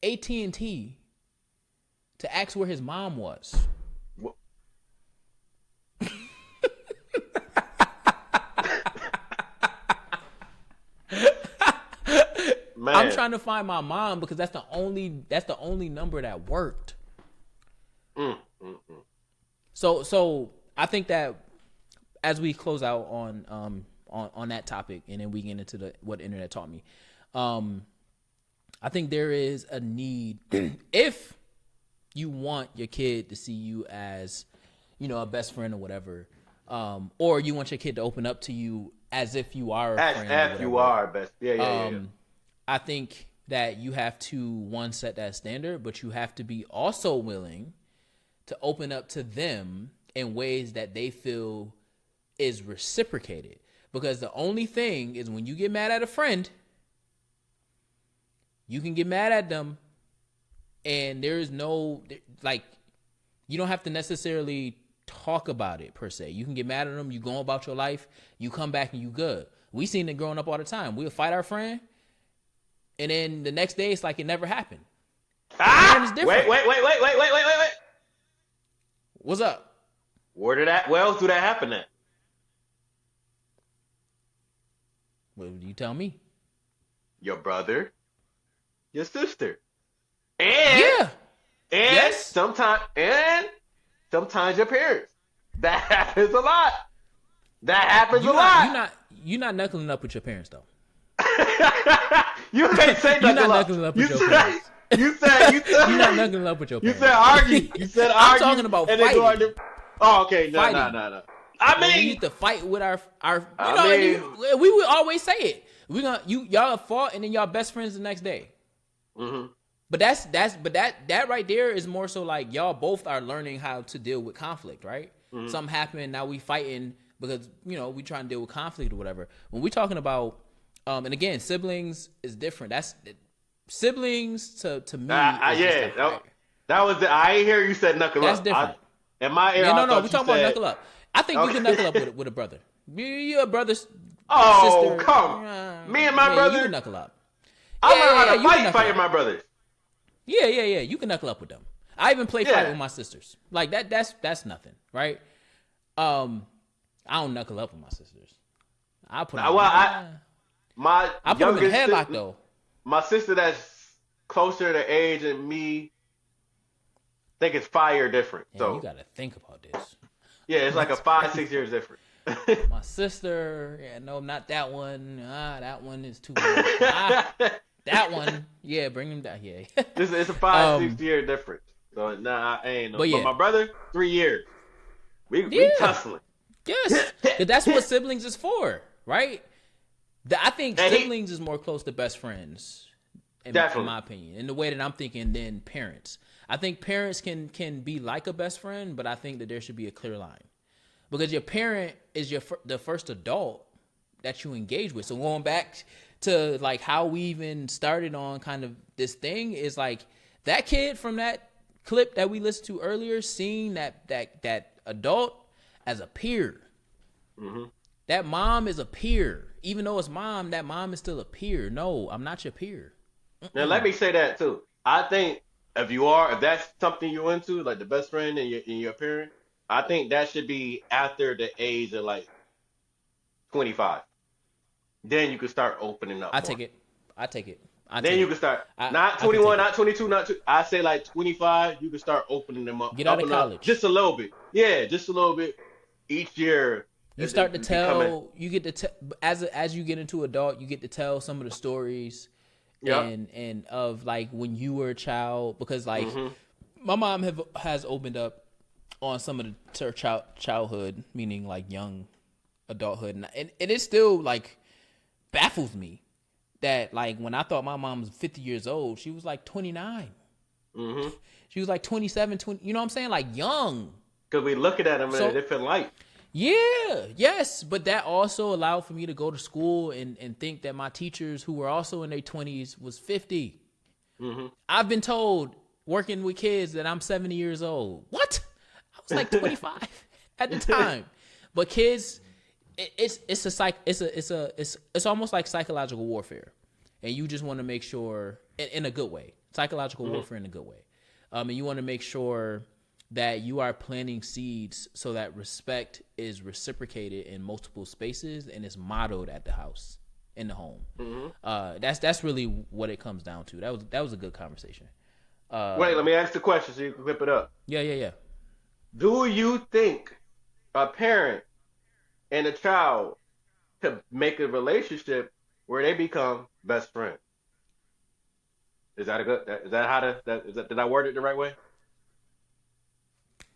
AT&T to ask where his mom was. Man. I'm trying to find my mom because that's the only number that worked. So I think that as we close out on that topic, and then we get into what the internet taught me, I think there is a need if you want your kid to see you as, a best friend or whatever, or you want your kid to open up to you as if you are a friend. As if you are best. Yeah. I think that you have to, set that standard, but you have to be also willing to open up to them in ways that they feel is reciprocated. Because the only thing is when you get mad at a friend, you can get mad at them and there's no, you don't have to necessarily talk about it per se. You can get mad at them, you go about your life, you come back and you good. We seen it growing up all the time. We'll fight our friend, and then the next day it's like it never happened. Wait. What's up? Where else do that happen at? Well, you tell me. Your brother, your sister, and sometimes your parents. That happens a lot. You're not knuckling up with your parents though. You can't say you're not knuckling up with your parents. You said you're not knuckling up with your parents. You said argue. I'm talking about fighting. Okay, no. I mean, we used to fight with our we would always say it. Y'all fought and then y'all best friends the next day. But that right there is more so like y'all both are learning how to deal with conflict, right? Something happened, now we fighting because we trying to deal with conflict or whatever. When we talking about and again, siblings is different. That's siblings to me. That was I ain't hear you said knuckle up. That's different. In my ear, no, we're talking about knuckle up. I think you can knuckle up with a brother. You're a brother's sister. Come. Me and my brother. You can knuckle up. I learned how to fight with my brothers. Yeah. You can knuckle up with them. I even play fight with my sisters. Like that's nothing, right? I don't knuckle up with my sisters. I put I put them in a headlock though. My sister that's closer to age than me, I think it's 5 years different. Yeah, so you gotta think about this. Yeah, it's like a 5-6 years different. My sister, no, not that one. That one is too much. That one, bring him down. Yeah, it's a 5-6 year difference. So nah, I ain't no. But But yeah. my brother, 3 years. We Yeah. tussling. Yes, 'cause that's what siblings is for, right? I think And siblings is more close to best friends, in Definitely. my opinion. In the way that I'm thinking, than parents. I think parents can be like a best friend, but I think that there should be a clear line, because your parent is the first adult that you engage with. So going back to like how we even started on kind of this thing is like that kid from that clip that we listened to earlier, seeing that adult as a peer. Mm-hmm. That mom is a peer. Even though it's mom, that mom is still a peer. No, I'm not your peer. Now let me say that too. I think if that's something you're into, like the best friend and your parent, I think that should be after the age of like 25. Then you can start opening up. I take it. Then you can start not 21, not 22, not two. I say like 25. You can start opening them up. Get out of Open up college. just a little bit. Yeah, just a little bit each year. You start to tell. You get to as you get into adult, you get to tell some of the stories. Yep. And of like when you were a child, because like my mom has opened up on some of her childhood, meaning like young adulthood, and it still like baffles me that like when I thought my mom was 50 years old, she was like 29. Mm-hmm. She was like 27, 20, you know what I'm saying? Like young. Because we looking at them in a different light. Yeah, yes, but that also allowed for me to go to school and think that my teachers who were also in their 20s was 50. Mm-hmm. I've been told working with kids that I'm 70 years old. What? I was like 25 at the time. But kids, it's almost like psychological warfare, and you just want to make sure in a good way, psychological warfare in a good way, and you want to make sure that you are planting seeds so that respect is reciprocated in multiple spaces and is modeled at the house, in the home. That's really what it comes down to. That was a good conversation. Wait, let me ask the question so you can whip it up. Yeah. Do you think a parent and a child could make a relationship where they become best friends? Did I word it the right way?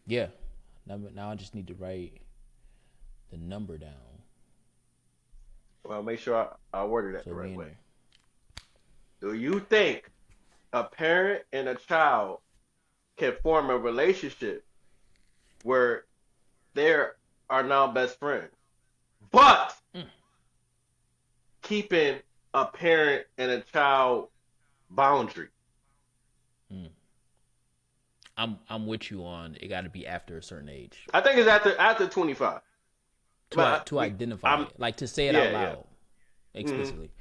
Yeah. Now I just need to write the number down. Well, make sure I worded that the right in way. there. Do you think a parent and a child can form a relationship where they are now best friends, but keeping a parent and a child boundary? I'm with you on it. Got to be after a certain age. I think it's after 25. To identify it, like to say it out loud, explicitly.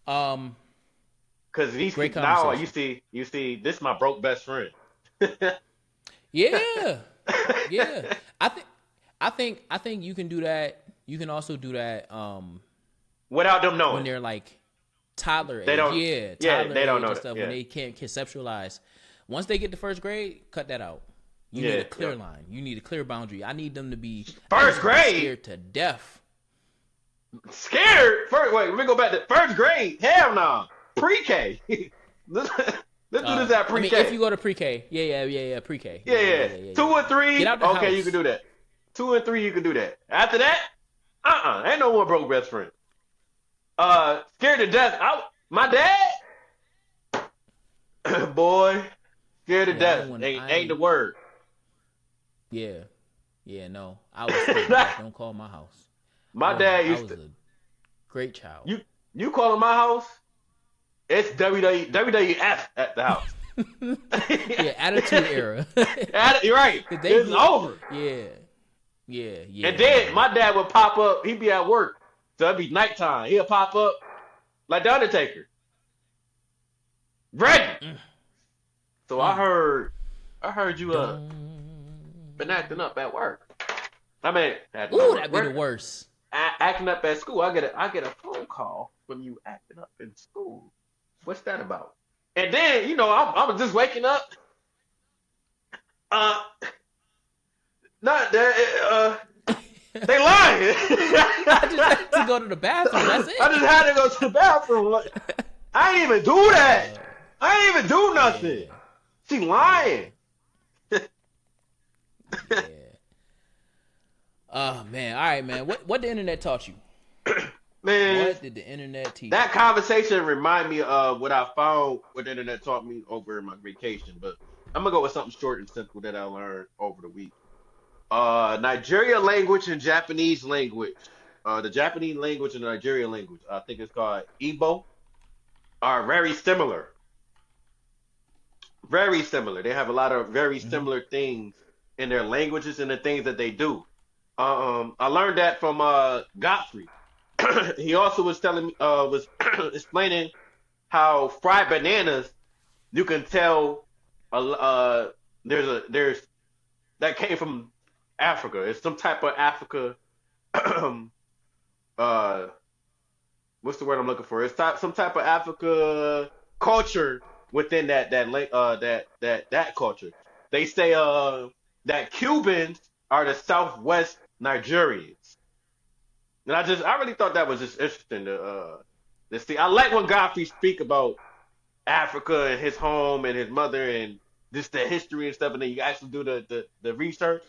Because these Great now conversation. you see, this is my broke best friend. Yeah. I think you can do that. You can also do that without them knowing when they're like toddler age. They don't. Toddler they don't age know and that. stuff Yeah. when they can't conceptualize. Once they get to first grade, cut that out. You need a clear line. You need a clear boundary. I need them to be first grade scared to death. Scared? Wait, let me go back to first grade. Hell no. Pre-K. Let's do this at pre-K. If you go to pre-K, yeah, pre-K. Yeah. 2 and 3. Get out the okay, house. you can do that. 2 and 3, you can do that. After that, ain't no one broke best friend. Scared to death. My dad, boy, scared to death. Ain't the word. Yeah, no. I was scared to death. Don't call my house. My dad I used was to. a great child. You calling my house? It's WWF at the house. Yeah, attitude era. You're right. It's over. Yeah. And then my dad would pop up. He'd be at work, so it'd be nighttime. He'll pop up like the Undertaker. Ready. So I heard you been acting up at work. I mean, that'd be the worst. Acting up at school. I get a phone call from you acting up in school. What's that about? And then, I'm just waking up. Not that. They lying. I just had to go to the bathroom. That's it. I just had to go to the bathroom. I ain't even do that. I ain't even do nothing. She lying. Yeah. Oh man. All right, man. What the internet taught you? Man, What did the internet teach that you? conversation remind me of what I found, what the internet taught me over my vacation. But I'm gonna go with something short and simple that I learned over the week. Nigeria language and Japanese language. The Japanese language and the Nigerian language, I think it's called Igbo, are very similar. Very similar. They have a lot of very Mm-hmm. similar things in their languages and the things that they do. I learned that from Godfrey. He also was telling me, was explaining how fried bananas, you can tell, there's that came from Africa. It's some type of Africa. uh, what's the word I'm looking for? It's some type of Africa culture within that culture. They say that Cubans are the Southwest Nigerians, and I really thought that was just interesting to see. I like when Godfrey speak about Africa and his home and his mother and just the history and stuff, and then you actually do the research,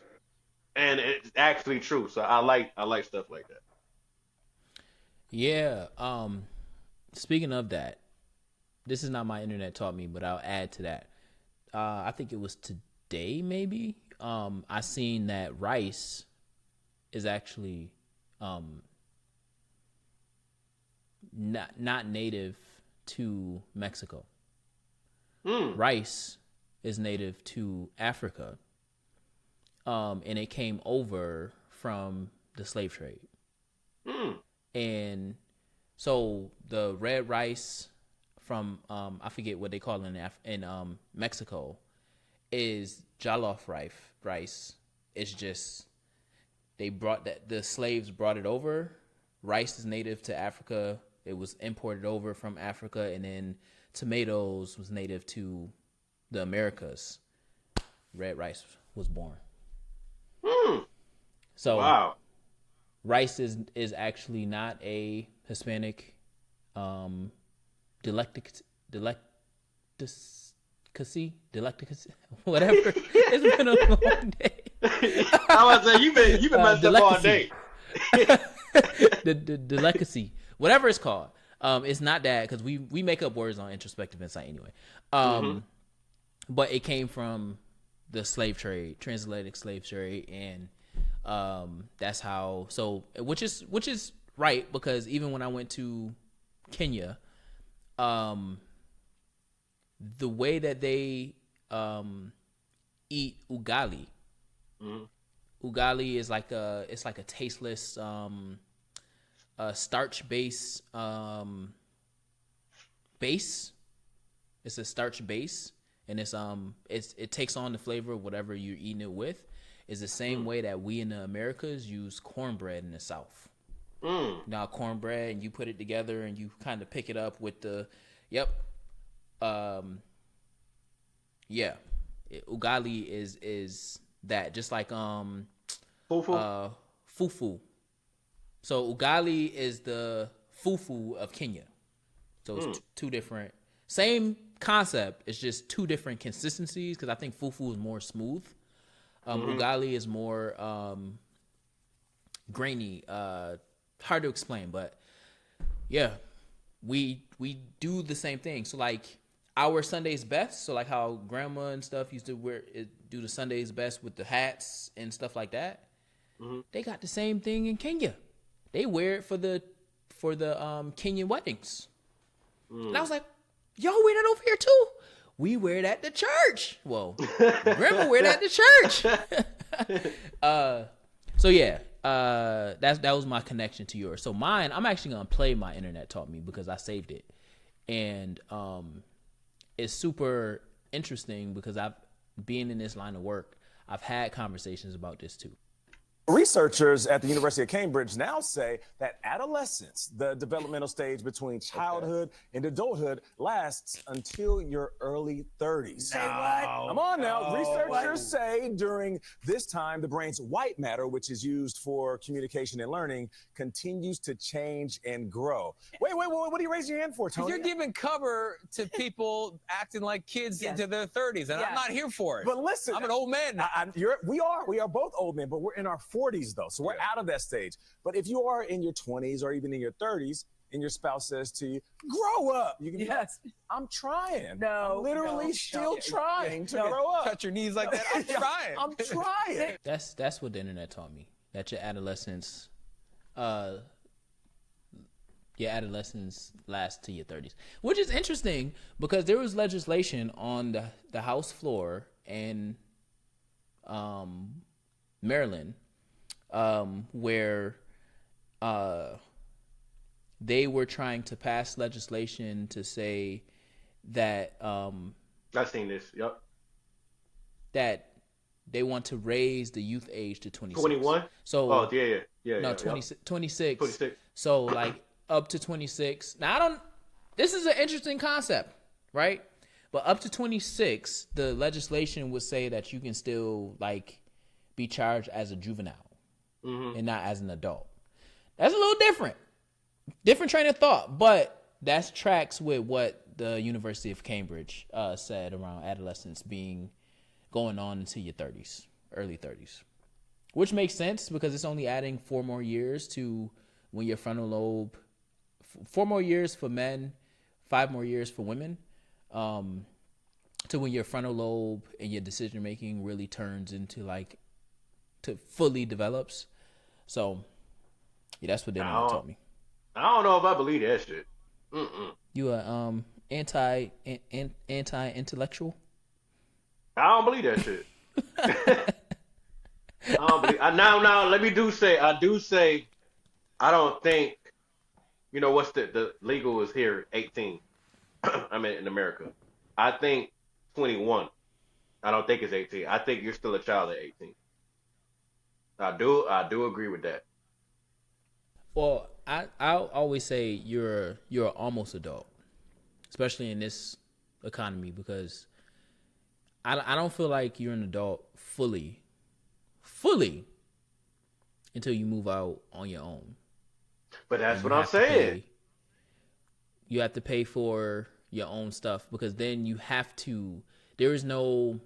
and it's actually true. So I like stuff like that. Yeah. Speaking of that, this is not my internet taught me, but I'll add to that. I think it was today, maybe. I seen that rice is actually not native to Mexico. Rice is native to Africa, and it came over from the slave trade. And so the red rice from I forget what they call it in Mexico is jollof rice. It's just the slaves brought it over. Rice is native to Africa. It was imported over from Africa, and then tomatoes was native to the Americas. Red rice was born. So Wow. rice is actually not a Hispanic delicacy, whatever. It's been a long day. I was saying you've been messed up all day. the delicacy, whatever it's called. It's not that, because we make up words on introspective insight anyway. But it came from the slave trade, transatlantic slave trade, and that's how. So which is right, because even when I went to Kenya, the way that they eat ugali. Ugali is like a tasteless starch base base. It's a starch base, and it takes on the flavor of whatever you're eating it with. Is the same way that we in the Americas use cornbread in the South. Now cornbread, and you put it together, and you kind of pick it up with the ugali is that, just like Fufu. fufu. So ugali is the fufu of Kenya. So it's two different, same concept. It's just two different consistencies, because I think fufu is more smooth. Ugali is more grainy, hard to explain, but yeah, we do the same thing. So like our Sunday's best, so like how grandma and stuff used to do the Sunday's best with the hats and stuff like that. They got the same thing in Kenya. They wear it for the Kenyan weddings. And I was like, y'all wear that over here too? We wear that to church. Well, grandma wear that to church. So yeah, that was my connection to yours. So mine, I'm actually gonna play my internet taught me, because I saved it, and it's super interesting because I've been in this line of work. I've had conversations about this too. Researchers at the University of Cambridge now say that adolescence, the developmental stage between childhood and adulthood, lasts until your early 30s. Say what? Come on now. Researchers say during this time, the brain's white matter, which is used for communication and learning, continues to change and grow. Wait, what are you raising your hand for, Tony? You're giving cover to people acting like kids into their 30s, and I'm not here for it. But listen, I'm an old man now. We are both old men, but we're in our 40s though, so we're out of that stage. But if you are in your 20s or even in your 30s, and your spouse says to you, "Grow up," you can be like, "I'm trying. I'm literally still trying to grow up." Cut your knees like that. I'm trying. I'm trying. That's what the internet taught me. That your adolescence lasts to your 30s, which is interesting because there was legislation on the House floor in Maryland where they were trying to pass legislation to say that I've seen this. Yep. That they want to raise the youth age to 26. 21? So No, 26. 26. So like up to 26. Now this is an interesting concept, right? But up to 26, the legislation would say that you can still like be charged as a juvenile and not as an adult. That's a little different train of thought, but that tracks with what the University of Cambridge said around adolescence going on into your 30s, early 30s, which makes sense because it's only adding 4 more years to when your frontal lobe, 4 more years for men, 5 more years for women, to when your frontal lobe and your decision making really turns into to fully develops. So yeah, that's what they taught me. I don't know if I believe that shit. You are anti-intellectual? I don't believe that shit. I don't believe. Now, let me say, I don't think, what's the legal is here, 18. I mean, in America. I think 21. I don't think it's 18. I think you're still a child at 18. I do agree with that. Well, I always say you're almost adult, especially in this economy, because I don't feel like you're an adult fully until you move out on your own. But that's what I'm saying. You have to pay for your own stuff because then you have to. There's no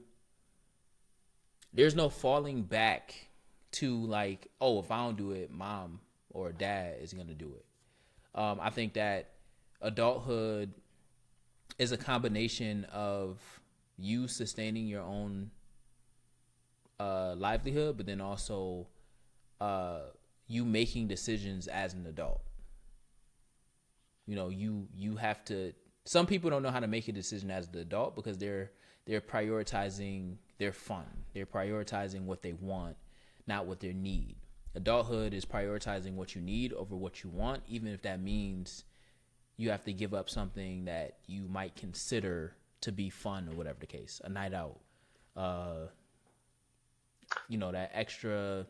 falling back to like, oh, if I don't do it, mom or dad is going to do it. I think that adulthood is a combination of you sustaining your own livelihood, but then also you making decisions as an adult. You have to. Some people don't know how to make a decision as an adult because they're prioritizing their fun. They're prioritizing what they want, not what they need. Adulthood is prioritizing what you need over what you want, even if that means you have to give up something that you might consider to be fun or whatever the case. A night out, that extra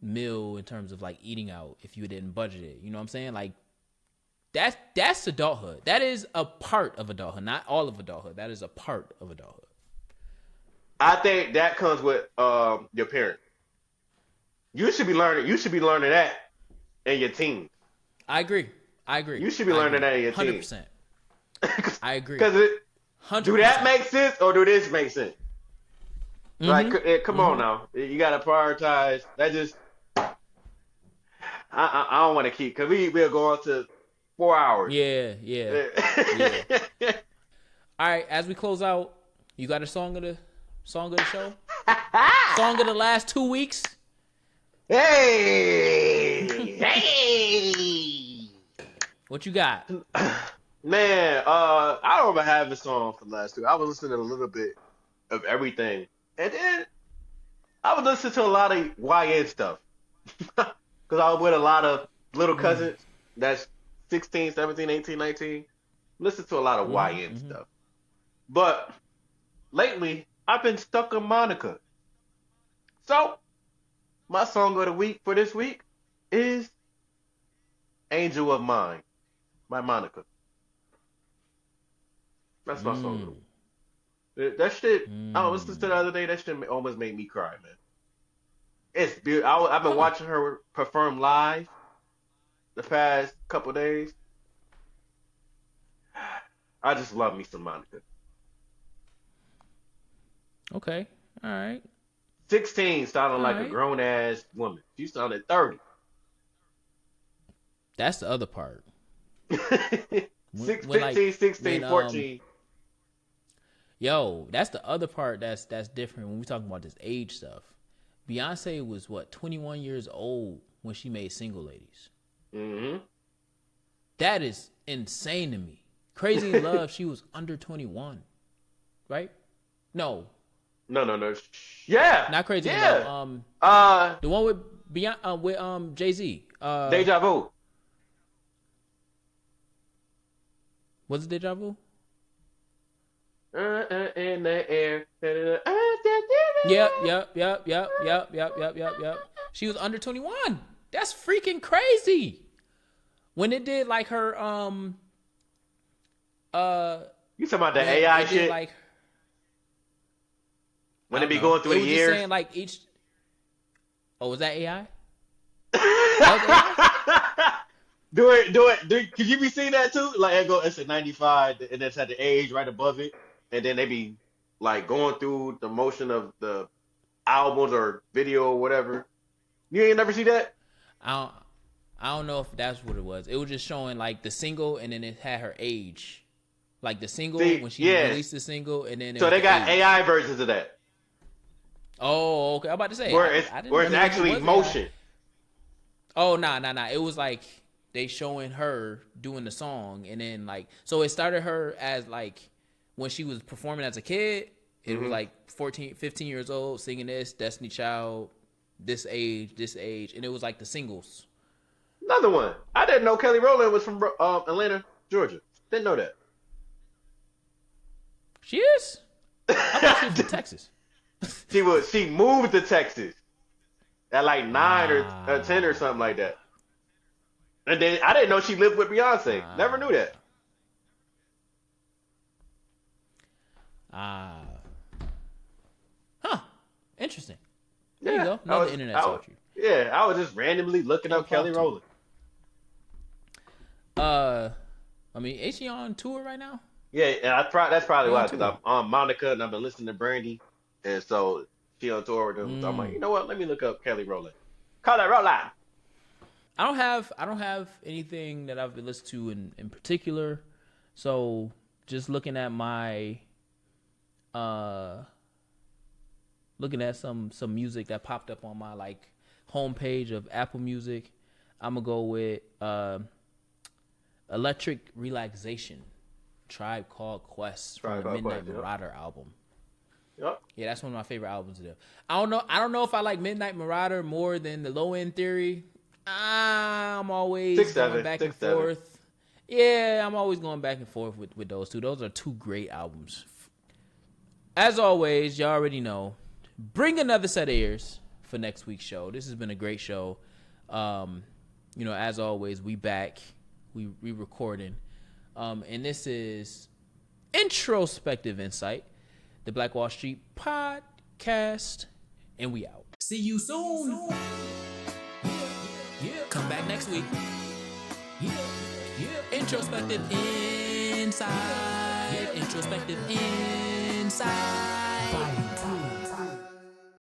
meal in terms of like eating out if you didn't budget it. You know what I'm saying? Like that's adulthood. That is a part of adulthood, not all of adulthood. That is a part of adulthood. I think that comes with your parents. You should be learning that in your teens. I agree. You should be learning that in your teens. 100%. I agree. Because do that make sense or do this make sense? Mm-hmm. Like, come on now. You got to prioritize. That just, I don't want to keep, because we'll go on to 4 hours. Yeah. All right, as we close out, you got a song of the show? Song of the last 2 weeks? Hey! What you got? Man, I don't remember having a song for the last 2. I was listening to a little bit of everything. And then I was listening to a lot of YN stuff. Because I was with a lot of little cousins that's 16, 17, 18, 19. Listen to a lot of YN stuff. But lately, I've been stuck on Monica. So, My song of the week for this week is "Angel of Mine" by Monica. That's my song of the week. That shit, I was listening to the other day. That shit almost made me cry, man. It's beautiful. I've been watching her perform live the past couple days. I just love me some Monica. Okay. All right. 16 sounding like a grown ass woman. She sounded 30. That's the other part. 15, 16, 14. Yo, that's the other part that's different when we talking about this age stuff. Beyonce was 21 years old when she made Single Ladies. Mm-hmm. That is insane to me. Crazy in Love, she was under 21. Right? No. No. Yeah. Not Crazy in Yeah. Love. The one with Jay-Z. Deja Vu. Was it Deja Vu? In the air. Yep. She was under 21. That's freaking crazy. When it did like her you talking about the AI shit? Like, when it be going through the years? Just saying like each. Oh, was that AI? Do it. Could you be seeing that too? Like it's a 95, and it's at the age right above it, and then they be like going through the motion of the albums or video or whatever. You ain't never see that? I don't know if that's what it was. It was just showing like the single, and then it had her age, like the single when she released the single, and then so they got AI versions of that. Oh, okay. I'm about to say where it's actually motion. AI. Oh, nah. It was like they showing her doing the song, and then like so it started her as like when she was performing as a kid. It was like 14, 15 years old singing this Destiny Child, this age, and it was like the singles. Another one. I didn't know Kelly Rowland was from Atlanta, Georgia. Didn't know that. She is? I thought she was from Texas. She moved to Texas at like 9 or 10 or something like that. And then I didn't know she lived with Beyonce. Never knew that. Huh. Interesting. There you go. Another internet search. Yeah, I was just randomly looking up Kelly Rowland. I mean, is she on tour right now? Yeah, and that's probably why, because I'm on Monica and I've been listening to Brandy, and so she on tour with them. So I'm like, you know what? Let me look up Kelly Rowland. Kelly Rowland. I don't have anything that I've been listening to in particular. So just looking at my looking at some music that popped up on my like homepage of Apple Music, I'm gonna go with Electric Relaxation, Tribe Called Quest from the Midnight Marauder album. Yep. Yeah, that's one of my favorite albums of them. I don't know if I like Midnight Marauder more than the Low End Theory. I'm always going back and forth. Yeah, I'm always going back and forth with those two. Those are two great albums. As always, you already know, bring another set of ears for next week's show. This has been a great show. As always, we back. We recording. And this is Introspective Insight, the Black Wall Street podcast, and we out. See you soon. Yeah. Come back next week. Yeah. Introspective Insight. Introspective Insight.